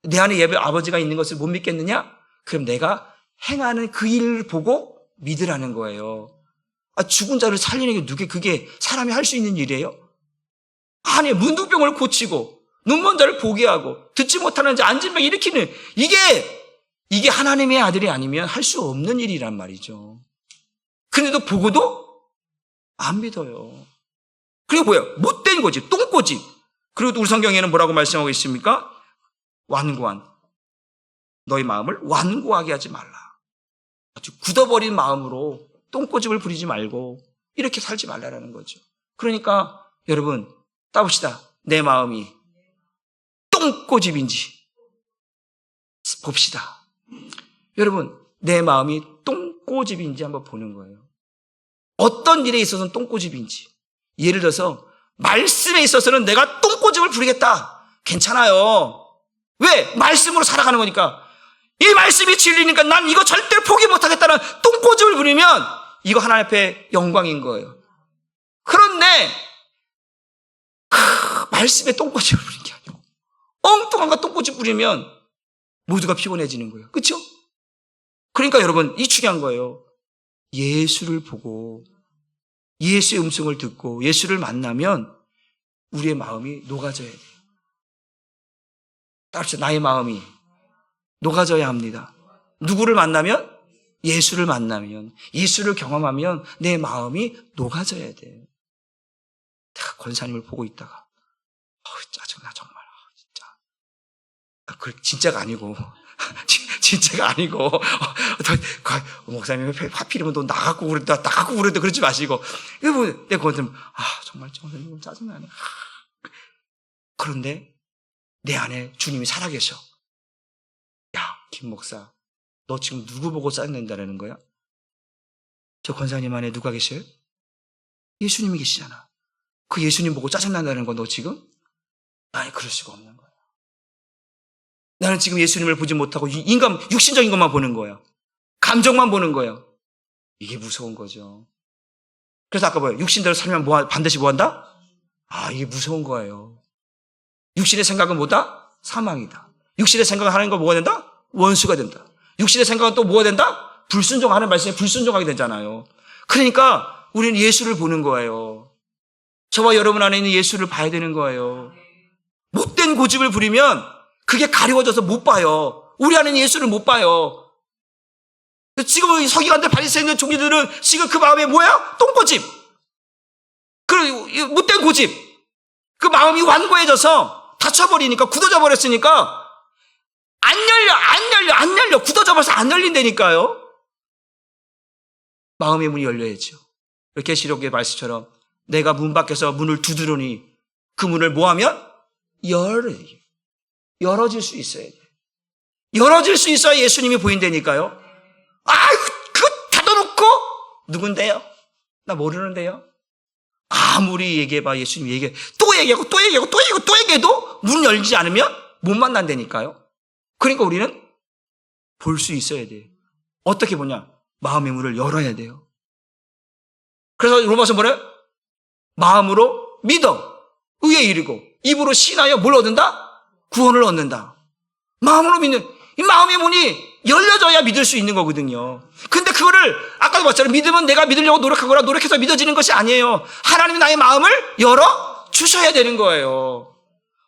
[SPEAKER 1] 내 안에 예배 아버지가 있는 것을 못 믿겠느냐? 그럼 내가 행하는 그 일을 보고 믿으라는 거예요. 죽은 자를 살리는 게 그게 사람이 할 수 있는 일이에요? 아니, 문둥병을 고치고 눈먼 자를 보게 하고 듣지 못하는 자 앉은 병 일으키는 이게 하나님의 아들이 아니면 할 수 없는 일이란 말이죠. 근데도 보고도 안 믿어요. 그리고 뭐예요? 못된 고집, 똥고집. 그리고 우리 성경에는 뭐라고 말씀하고 있습니까? 완고한 너희 마음을 완고하게 하지 말라. 아주 굳어버린 마음으로 똥꼬집을 부리지 말고 이렇게 살지 말라라는 거죠. 그러니까 여러분 따봅시다. 내 마음이 똥꼬집인지 봅시다. 여러분 내 마음이 똥꼬집인지 한번 보는 거예요. 어떤 일에 있어서는 똥꼬집인지. 예를 들어서 말씀에 있어서는 내가 똥꼬집을 부리겠다. 괜찮아요. 왜? 말씀으로 살아가는 거니까. 이 말씀이 진리니까 난 이거 절대로 포기 못하겠다는 똥꼬집을 부리면 이거 하나님 앞에 영광인 거예요. 그런데 말씀에 똥꼬집을 부리는 게 아니고 엉뚱한 거 똥꼬집 부리면 모두가 피곤해지는 거예요. 그렇죠? 그러니까 여러분 이 중요한 거예요. 예수를 보고 예수의 음성을 듣고 예수를 만나면 우리의 마음이 녹아져야 돼요. 따라합시다. 나의 마음이 녹아져야 합니다. 누구를 만나면? 예수를 만나면, 예수를 경험하면 내 마음이 녹아져야 돼요. 내가 권사님을 보고 있다가 짜증나 정말. 진짜. 진짜가 아니고 진짜가 아니고 목사님 하필이면 너 나가고 그러는데 그러지 마시고 내가 권사님 정말 짜증나네. 그런데 내 안에 주님이 살아계셔. 야, 김 목사, 너 지금 누구 보고 짜증낸다는 거야? 저 권사님 안에 누가 계셔요? 예수님이 계시잖아. 그 예수님 보고 짜증난다는 거 너 지금? 아니, 그럴 수가 없는 거야. 나는 지금 예수님을 보지 못하고 인간, 육신적인 것만 보는 거야. 감정만 보는 거예요. 이게 무서운 거죠. 그래서 아까 뭐예요? 육신대로 살면 반드시 뭐 한다? 이게 무서운 거예요. 육신의 생각은 뭐다? 사망이다. 육신의 생각을 하는 거 뭐가 된다? 원수가 된다. 육신의 생각은 또 뭐가 된다? 불순종하는 말씀에 불순종하게 되잖아요. 그러니까 우리는 예수를 보는 거예요. 저와 여러분 안에 있는 예수를 봐야 되는 거예요. 못된 고집을 부리면 그게 가려워져서 못 봐요. 우리 안에 있는 예수를 못 봐요. 지금 서기관들 바리새인들 종교들은 지금 그 마음에 뭐야? 똥고집. 그 못된 고집. 그 마음이 완고해져서 닫혀버리니까 굳어져 버렸으니까 안 열려. 굳어져 버려서 안 열린다니까요. 마음의 문이 열려야죠. 계시록의 말씀처럼 내가 문 밖에서 문을 두드리니 그 문을 뭐하면? 열어질 수 있어야 돼. 열어질 수 있어야 예수님이 보인다니까요. 그거 닫아놓고 누군데요? 나 모르는데요. 아무리 얘기해봐 예수님 얘기해 또 얘기해도 문 열지 않으면 못 만난다니까요. 그러니까 우리는 볼 수 있어야 돼요. 어떻게 보냐? 마음의 문을 열어야 돼요. 그래서 로마서 뭐래요? 마음으로 믿어 의에 이르고 입으로 신하여 뭘 얻는다? 구원을 얻는다. 마음으로 믿는 이 마음의 문이 열려져야 믿을 수 있는 거거든요. 근데 그거를 아까도 봤잖아요. 믿으면 내가 믿으려고 노력하거나 노력해서 믿어지는 것이 아니에요. 하나님이 나의 마음을 열어 주셔야 되는 거예요.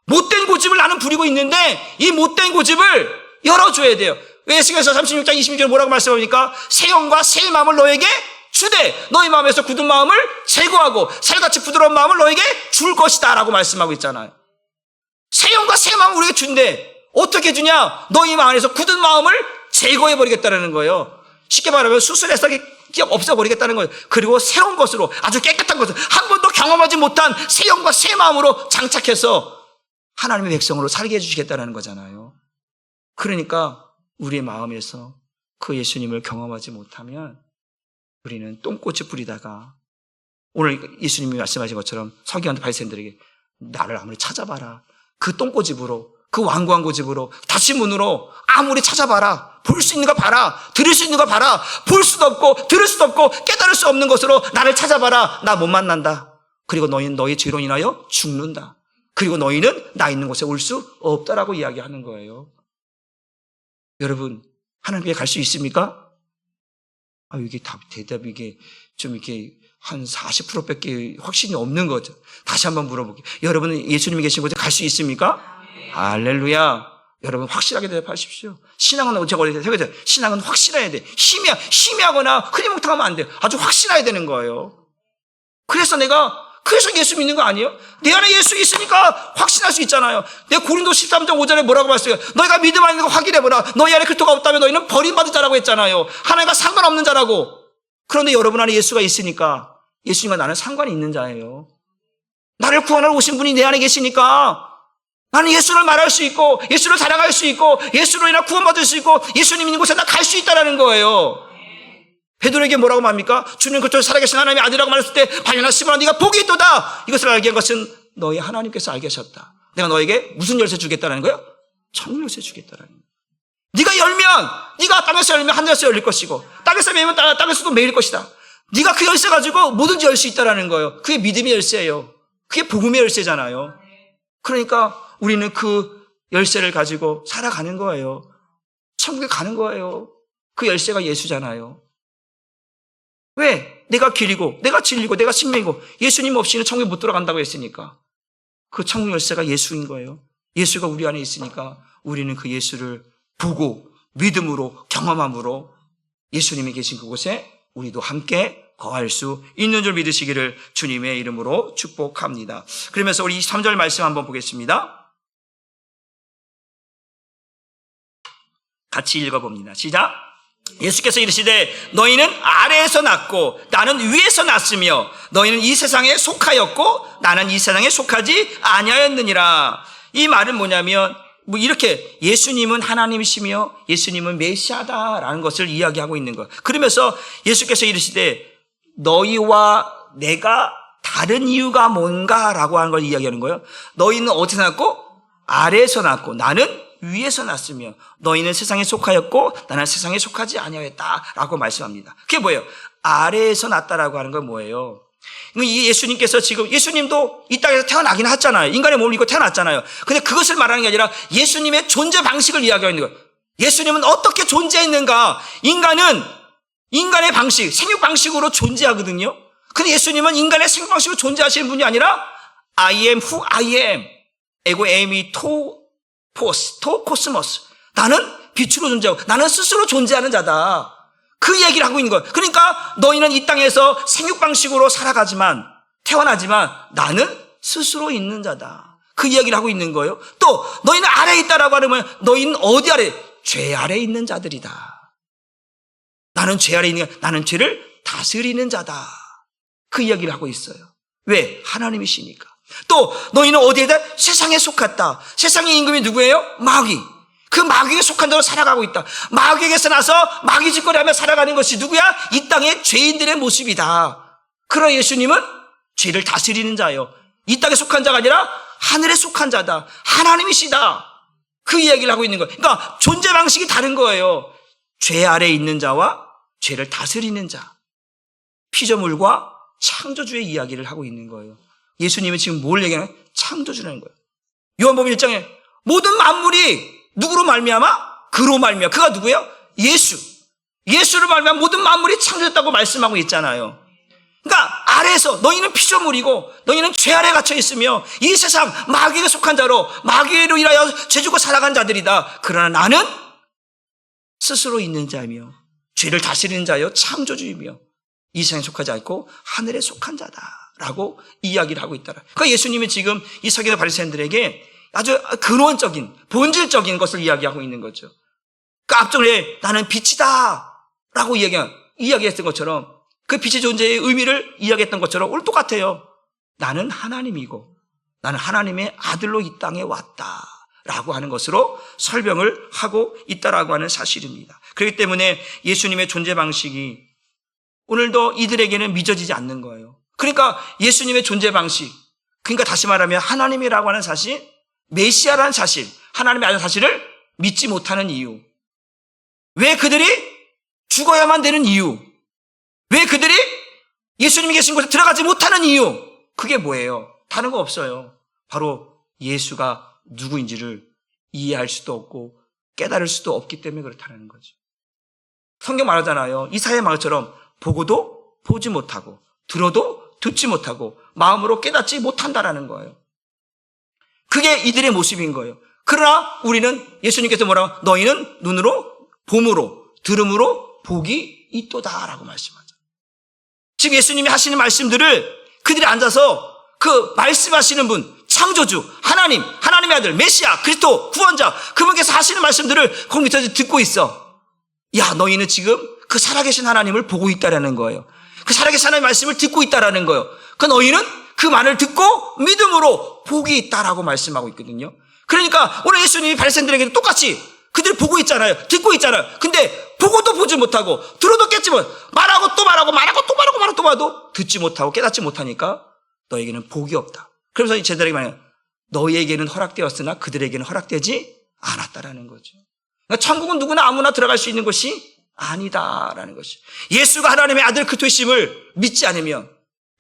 [SPEAKER 1] 못된 고집을 나는 부리고 있는데 이 못된 고집을 열어줘야 돼요. 에스겔서 36장 26절 뭐라고 말씀합니까? 새 영과 새 마음을 너에게 주되 너희 마음에서 굳은 마음을 제거하고 살같이 부드러운 마음을 너에게 줄 것이다 라고 말씀하고 있잖아요. 새 영과 새 마음을 우리에게 준대. 어떻게 주냐? 너희 마음 안에서 굳은 마음을 제거해버리겠다는 거예요. 쉽게 말하면 수술해서 없애버리겠다는 거예요. 그리고 새로운 것으로 아주 깨끗한 것을 한 번도 경험하지 못한 새 영과 새 마음으로 장착해서 하나님의 백성으로 살게 해주시겠다는 거잖아요. 그러니까 우리의 마음에서 그 예수님을 경험하지 못하면 우리는 똥꼬치 뿌리다가 오늘 예수님이 말씀하신 것처럼 서기관들 바리새인들에게 나를 아무리 찾아봐라. 그 똥꼬집으로 그 완고한 고집으로 다시 문으로 아무리 찾아봐라. 볼 수 있는 거 봐라. 들을 수 있는 거 봐라. 볼 수도 없고 들을 수도 없고 깨달을 수 없는 것으로 나를 찾아봐라. 나 못 만난다. 그리고 너희는 너희 죄로 인하여 죽는다. 그리고 너희는 나 있는 곳에 올 수 없다라고 이야기하는 거예요. 여러분 하나님께 갈 수 있습니까? 이게 대답이 이게 좀 이렇게 한 40%밖에 확신이 없는 거죠. 다시 한번 물어볼게요. 여러분은 예수님이 계신 곳에 갈 수 있습니까? 할렐루야. 여러분 확실하게 대답하십시오. 신앙은 제가 어제 새겼죠. 신앙은 확실해야 돼. 희미하거나 흐리멍텅하면 안 돼요. 아주 확실해야 되는 거예요. 그래서 내가 그래서 예수 믿는 거 아니에요? 내 안에 예수 있으니까 확신할 수 있잖아요. 내 고린도 13장 5절에 뭐라고 말했어요? 너희가 믿음 안에 있는 거 확인해보라. 너희 안에 그리스도가 없다면 너희는 버림받은 자라고 했잖아요. 하나님과 상관없는 자라고. 그런데 여러분 안에 예수가 있으니까 예수님과 나는 상관이 있는 자예요. 나를 구원하러 오신 분이 내 안에 계시니까 나는 예수를 말할 수 있고 예수를 자랑할 수 있고 예수로 인해 구원받을 수 있고 예수님 있는 곳에 나 갈 수 있다는 거예요. 베드로에게 뭐라고 말합니까? 주님 그리스도 살아계신 하나님의 아들이라고 말했을 때 발견한 시몬아 네가 복이 있도다. 이것을 알게 한 것은 너희 하나님께서 알게 하셨다. 내가 너에게 무슨 열쇠 주겠다는 거예요? 천국 열쇠 주겠다는 거예요. 네가 열면 네가 땅에서 열면 하늘에서 열릴 것이고 땅에서 매면 땅에서도 매일 것이다. 네가 그 열쇠 가지고 뭐든지 열 수 있다는 거예요. 그게 믿음의 열쇠예요. 그게 복음의 열쇠잖아요. 그러니까 우리는 그 열쇠를 가지고 살아가는 거예요. 천국에 가는 거예요. 그 열쇠가 예수잖아요. 왜? 내가 길이고 내가 진리고 내가 생명이고 예수님 없이는 천국에 못 들어간다고 했으니까 그 천국 열쇠가 예수인 거예요. 예수가 우리 안에 있으니까 우리는 그 예수를 보고 믿음으로 경험함으로 예수님이 계신 그곳에 우리도 함께 거할 수 있는 줄 믿으시기를 주님의 이름으로 축복합니다. 그러면서 우리 23절 말씀 한번 보겠습니다. 같이 읽어봅니다. 시작. 예수께서 이르시되 너희는 아래에서 났고 나는 위에서 났으며 너희는 이 세상에 속하였고 나는 이 세상에 속하지 아니하였느니라. 이 말은 뭐냐면 이렇게 예수님은 하나님이시며 예수님은 메시아다라는 것을 이야기하고 있는 것. 그러면서 예수께서 이르시되 너희와 내가 다른 이유가 뭔가라고 하는 걸 이야기하는 거예요. 너희는 어디서 났고 아래에서 났고 나는 위에서 났으며 너희는 세상에 속하였고 나는 세상에 속하지 아니하였다라고 말씀합니다. 그게 뭐예요? 아래에서 났다라고 하는 건 뭐예요? 이 예수님께서 지금 예수님도 이 땅에서 태어나긴 했잖아요. 인간의 몸을 입고 태어났잖아요. 근데 그것을 말하는 게 아니라 예수님의 존재 방식을 이야기하고 있는 거예요. 예수님은 어떻게 존재했는가? 인간은 인간의 방식, 생육 방식으로 존재하거든요. 근데 예수님은 인간의 생육 방식으로 존재하시는 분이 아니라 I am who I am. 에고 에미 토 코스모스. 나는 빛으로 존재하고 나는 스스로 존재하는 자다. 그 얘기를 하고 있는 거예요. 그러니까 너희는 이 땅에서 생육 방식으로 살아가지만 태어나지만 나는 스스로 있는 자다. 그 이야기를 하고 있는 거예요. 또 너희는 아래에 있다라고 하면 너희는 어디 아래? 죄 아래에 있는 자들이다. 나는 죄 아래에 있는 나는 죄를 다스리는 자다. 그 이야기를 하고 있어요. 왜? 하나님이시니까. 또 너희는 어디에 다 세상에 속했다. 세상의 임금이 누구예요? 마귀. 그 마귀에 속한 자로 살아가고 있다. 마귀에게서 나서 마귀 짓거리하며 살아가는 것이 누구야? 이 땅의 죄인들의 모습이다. 그러나 예수님은 죄를 다스리는 자예요. 이 땅에 속한 자가 아니라 하늘에 속한 자다. 하나님이시다. 그 이야기를 하고 있는 거예요. 그러니까 존재 방식이 다른 거예요. 죄 아래에 있는 자와 죄를 다스리는 자. 피조물과 창조주의 이야기를 하고 있는 거예요. 예수님은 지금 뭘 얘기하나요? 창조주라는 거예요. 요한복음 1장에 모든 만물이 누구로 말미암아? 그로 말미암아. 그가 누구예요? 예수. 예수로 말미암아 모든 만물이 창조됐다고 말씀하고 있잖아요. 그러니까 아래에서 너희는 피조물이고 너희는 죄 아래 갇혀 있으며 이 세상 마귀에 속한 자로 마귀로 인하여 죄주고 살아간 자들이다. 그러나 나는 스스로 있는 자이며 죄를 다스리는 자여 창조주이며 이 세상에 속하지 않고 하늘에 속한 자다라고 이야기를 하고 있다. 그러니까 예수님이 지금 이 서기관 바리새인들에게 아주 근원적인 본질적인 것을 이야기하고 있는 거죠. 그러니까 앞쪽에 나는 빛이다라고 이야기했던 것처럼 그 빛의 존재의 의미를 이야기했던 것처럼 오늘 똑같아요. 나는 하나님이고 나는 하나님의 아들로 이 땅에 왔다라고 하는 것으로 설명을 하고 있다라고 하는 사실입니다. 그렇기 때문에 예수님의 존재 방식이 오늘도 이들에게는 믿어지지 않는 거예요. 그러니까 예수님의 존재 방식, 그러니까 다시 말하면 하나님이라고 하는 사실, 메시아라는 사실, 하나님의 아들 사실을 믿지 못하는 이유, 왜 그들이 죽어야만 되는 이유, 왜 그들이 예수님이 계신 곳에 들어가지 못하는 이유, 그게 뭐예요? 다른 거 없어요. 바로 예수가 누구인지를 이해할 수도 없고 깨달을 수도 없기 때문에 그렇다는 거죠. 성경 말하잖아요. 이사야 말처럼 보고도 보지 못하고 들어도 듣지 못하고 마음으로 깨닫지 못한다라는 거예요. 그게 이들의 모습인 거예요. 그러나 우리는 예수님께서 뭐라고? 너희는 눈으로 봄으로 들음으로 복이 있도다라고 말씀하죠. 지금 예수님이 하시는 말씀들을 그들이 앉아서 그 말씀하시는 분, 창조주, 하나님, 하나님의 아들, 메시아, 그리스도, 구원자, 그분께서 하시는 말씀들을 거기 밑에서 듣고 있어. 야, 너희는 지금 그 살아계신 하나님을 보고 있다라는 거예요. 그 살아계신 하나님의 말씀을 듣고 있다라는 거예요. 그 너희는 그 말을 듣고 믿음으로 복이 있다라고 말씀하고 있거든요. 그러니까 오늘 예수님이 바리새인들에게도 똑같이 그들이 보고 있잖아요. 듣고 있잖아요. 근데 보고도 보지 못하고 들어도 깼지만 말하고 또 말하고 말하고 또 말하고 말하고 또 말도 듣지 못하고 깨닫지 못하니까 너에게는 복이 없다. 그러면서 제자들에게 말해요. 너희에게는 허락되었으나 그들에게는 허락되지 않았다라는 거죠. 그러니까 천국은 누구나 아무나 들어갈 수 있는 것이 아니다라는 것이. 예수가 하나님의 아들 그리스도이심을 믿지 않으면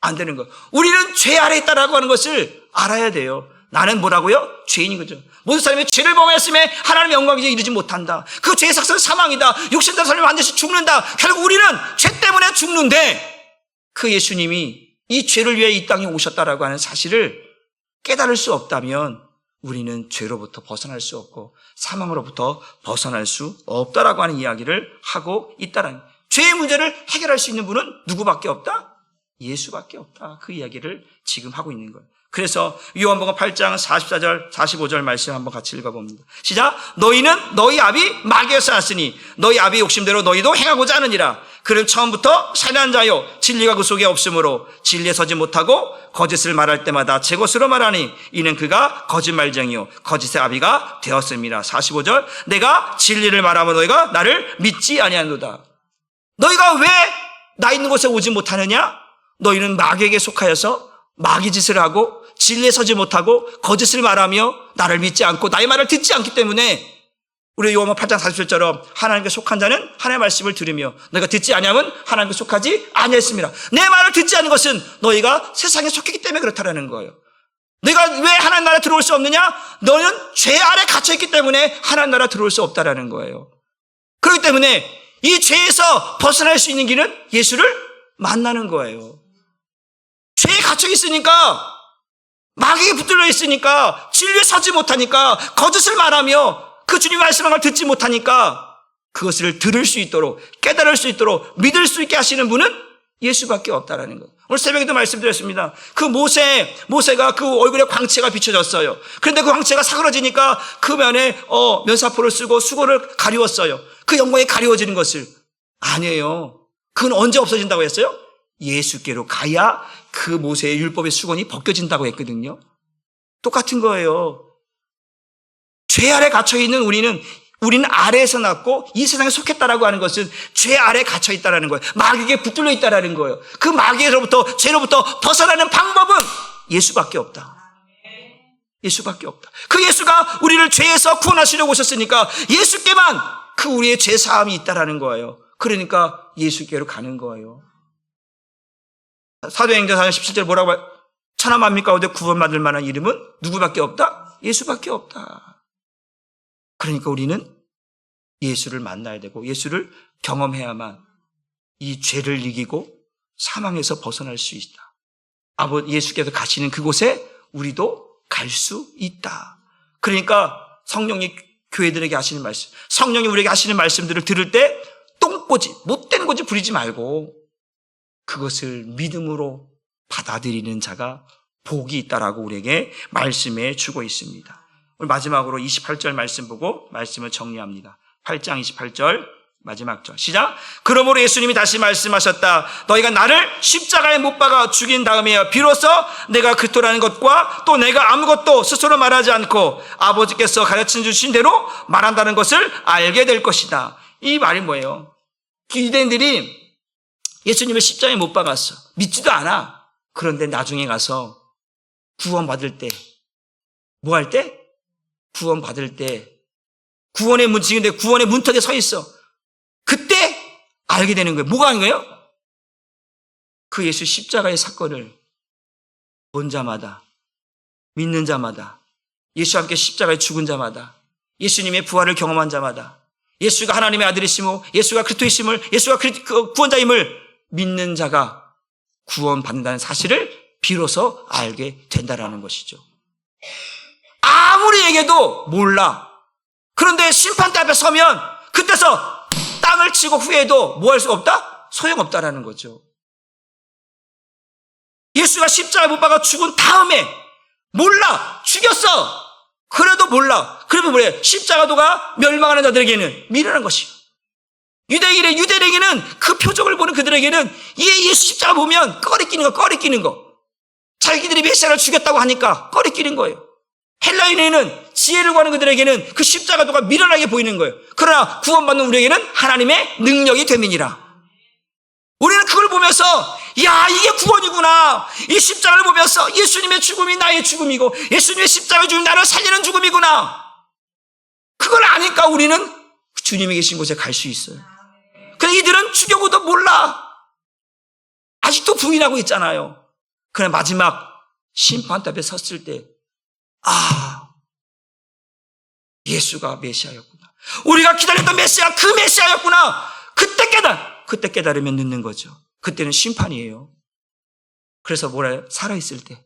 [SPEAKER 1] 안 되는 거. 우리는 죄 아래 있다라고 하는 것을 알아야 돼요. 나는 뭐라고요? 죄인인 거죠. 모든 사람이 죄를 범하였음에 하나님의 영광에 이르지 못한다. 그 죄의 삭은 사망이다. 육신대로 살면 반드시 죽는다. 결국 우리는 죄 때문에 죽는데 그 예수님이 이 죄를 위해 이 땅에 오셨다라고 하는 사실을 깨달을 수 없다면 우리는 죄로부터 벗어날 수 없고 사망으로부터 벗어날 수 없다라고 하는 이야기를 하고 있다라는 거예요. 죄의 문제를 해결할 수 있는 분은 누구밖에 없다? 예수밖에 없다. 그 이야기를 지금 하고 있는 거예요. 그래서 요한복음 8장 44절 45절 말씀 한번 같이 읽어봅니다. 시작. 너희는 너희 아비 마귀에서 났으니 너희 아비 욕심대로 너희도 행하고자 하느니라. 그는 처음부터 살인한 자요 진리가 그 속에 없으므로 진리에 서지 못하고 거짓을 말할 때마다 제 것으로 말하니 이는 그가 거짓말쟁이요 거짓의 아비가 되었습니다. 45절. 내가 진리를 말하면 너희가 나를 믿지 아니하노다. 너희가 왜 나 있는 곳에 오지 못하느냐? 너희는 마귀에게 속하여서 마귀 짓을 하고 진리에 서지 못하고 거짓을 말하며 나를 믿지 않고 나의 말을 듣지 않기 때문에 우리 요한복음 8장 47절처럼 하나님께 속한 자는 하나님의 말씀을 들으며 너희가 듣지 아니하면 하나님께 속하지 아니했습니다. 내 말을 듣지 않는 것은 너희가 세상에 속했기 때문에 그렇다라는 거예요. 너희가 왜 하나님 나라에 들어올 수 없느냐? 너는 죄 아래 갇혀있기 때문에 하나님 나라에 들어올 수 없다라는 거예요. 그렇기 때문에 이 죄에서 벗어날 수 있는 길은 예수를 만나는 거예요. 죄에 갇혀 있으니까 마귀에 붙들려 있으니까 진리에 서지 못하니까 거짓을 말하며 그 주님 말씀한 걸 듣지 못하니까 그것을 들을 수 있도록 깨달을 수 있도록 믿을 수 있게 하시는 분은 예수밖에 없다라는 것. 오늘 새벽에도 말씀드렸습니다. 그 모세가 그 얼굴에 광채가 비춰졌어요. 그런데 그 광채가 사그러지니까 그 면에 면사포를 쓰고 수고를 가리웠어요. 그 영광이 가리워지는 것을 아니에요. 그건 언제 없어진다고 했어요? 예수께로 가야 그 모세의 율법의 수건이 벗겨진다고 했거든요. 똑같은 거예요. 죄 아래 갇혀있는 우리는 아래에서 났고 이 세상에 속했다라고 하는 것은 죄 아래 갇혀있다라는 거예요. 마귀에게 붙들려 있다라는 거예요. 그 마귀로부터 죄로부터 벗어나는 방법은 예수밖에 없다. 예수밖에 없다. 그 예수가 우리를 죄에서 구원하시려고 오셨으니까 예수께만 그 우리의 죄 사함이 있다라는 거예요. 그러니까 예수께로 가는 거예요. 사도행전 4장 17절 뭐라고 해요? 천하 만민 가운데 구원받을 만한 이름은 누구밖에 없다? 예수밖에 없다. 그러니까 우리는 예수를 만나야 되고 예수를 경험해야만 이 죄를 이기고 사망에서 벗어날 수 있다. 예수께서 가시는 그곳에 우리도 갈 수 있다. 그러니까 성령이 교회들에게 하시는 말씀, 성령이 우리에게 하시는 말씀들을 들을 때 똥꼬지, 못된 꼬지 부리지 말고 그것을 믿음으로 받아들이는 자가 복이 있다라고 우리에게 말씀해 주고 있습니다. 오늘 마지막으로 28절 말씀 보고 말씀을 정리합니다. 8장 28절 마지막 절 시작. 그러므로 예수님이 다시 말씀하셨다. 너희가 나를 십자가에 못 박아 죽인 다음에야 비로소 내가 그리스도라는 것과 또 내가 아무것도 스스로 말하지 않고 아버지께서 가르쳐 주신 대로 말한다는 것을 알게 될 것이다. 이 말이 뭐예요? 유대인들이 예수님을 십자가에 못 박았어. 믿지도 않아. 그런데 나중에 가서 구원받을 때 뭐 할 때? 구원받을 때 구원의 문 지는데 구원의 문턱에 서 있어. 그때 알게 되는 거예요. 뭐가 하는 거예요? 그 예수 십자가의 사건을 본 자마다, 믿는 자마다, 예수와 함께 십자가에 죽은 자마다, 예수님의 부활을 경험한 자마다, 예수가 하나님의 아들이시고 예수가 그리스도이심을, 예수가 구원자임을 믿는 자가 구원받는다는 사실을 비로소 알게 된다라는 것이죠. 아무리 얘기해도 몰라. 그런데 심판대 앞에 서면 그때서 땅을 치고 후회해도 뭐 할 수가 없다? 소용없다라는 거죠. 예수가 십자가 못 박아 죽은 다음에 몰라, 죽였어. 그래도 몰라. 그러면 뭐래? 십자가도가 멸망하는 자들에게는 미련한 것이요. 유대인에게는 그 표적을 보는 그들에게는 예수 십자가 보면 꺼리끼는 거. 자기들이 메시아를 죽였다고 하니까 꺼리끼는 거예요. 헬라인에게는 지혜를 구하는 그들에게는 그 십자가도가 미련하게 보이는 거예요. 그러나 구원받는 우리에게는 하나님의 능력이 됨이니라. 우리는 그걸 보면서 야, 이게 구원이구나. 이 십자가를 보면서 예수님의 죽음이 나의 죽음이고 예수님의 십자가의 죽음이 나를 살리는 죽음이구나. 그걸 아니까 우리는 주님이 계신 곳에 갈 수 있어요. 그런데 이들은 죽여고도 몰라. 아직도 부인하고 있잖아요. 그러나 마지막 심판대 앞에 섰을 때 예수가 메시아였구나. 우리가 기다렸던 메시아, 그 메시아였구나. 그때 깨달으면 늦는 거죠. 그때는 심판이에요. 그래서 뭐라 해요? 살아있을 때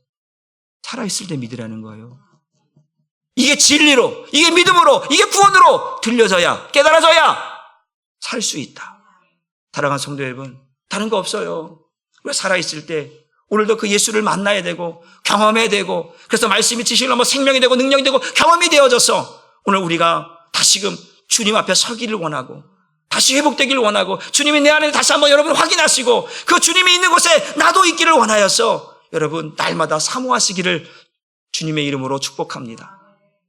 [SPEAKER 1] 믿으라는 거예요. 이게 진리로, 이게 믿음으로, 이게 구원으로 들려져야, 깨달아져야 살 수 있다. 사랑하는 성도 여러분, 다른 거 없어요. 우리가 살아있을 때 오늘도 그 예수를 만나야 되고 경험해야 되고, 그래서 말씀이 지식을 넘어 생명이 되고 능력이 되고 경험이 되어져서 오늘 우리가 다시금 주님 앞에 서기를 원하고 다시 회복되기를 원하고 주님이 내 안에 다시 한번 여러분 확인하시고 그 주님이 있는 곳에 나도 있기를 원하여서 여러분 날마다 사모하시기를 주님의 이름으로 축복합니다.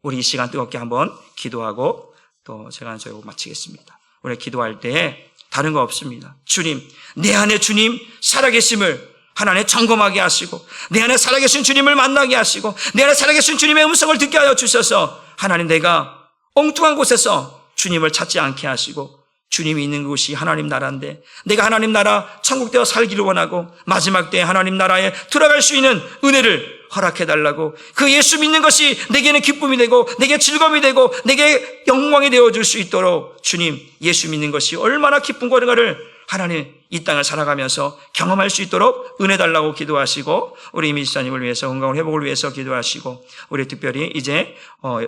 [SPEAKER 1] 우리 이 시간 뜨겁게 한번 기도하고 또 제가 저희 마치겠습니다. 우리 기도할 때 다른 거 없습니다. 주님, 내 안에 주님 살아계심을 하나님 점검하게 하시고 내 안에 살아계신 주님을 만나게 하시고 내 안에 살아계신 주님의 음성을 듣게 하여 주셔서 하나님, 내가 엉뚱한 곳에서 주님을 찾지 않게 하시고 주님이 있는 곳이 하나님 나라인데 내가 하나님 나라 천국 되어 살기를 원하고 마지막 때에 하나님 나라에 들어갈 수 있는 은혜를 허락해달라고, 그 예수 믿는 것이 내게는 기쁨이 되고 내게 즐거움이 되고 내게 영광이 되어줄 수 있도록 주님, 예수 믿는 것이 얼마나 기쁜 거를 하나님 이 땅을 살아가면서 경험할 수 있도록 은혜 달라고 기도하시고, 우리 이미 지사님을 위해서 건강을 회복을 위해서 기도하시고, 우리 특별히 이제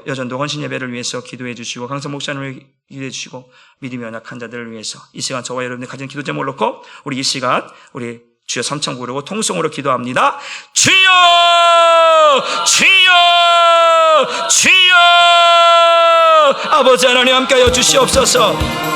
[SPEAKER 1] 여전도 헌신 예배를 위해서 기도해 주시고, 강성 목사님을 기도해 주시고, 믿음이 연약한 자들을 위해서 이 시간 저와 여러분들 가진 기도 제목을 놓고 우리 이 시간 우리 주여 삼창 부르고 통성으로 기도합니다. 주여, 주여, 주여. 아버지 하나님 함께하여 주시옵소서.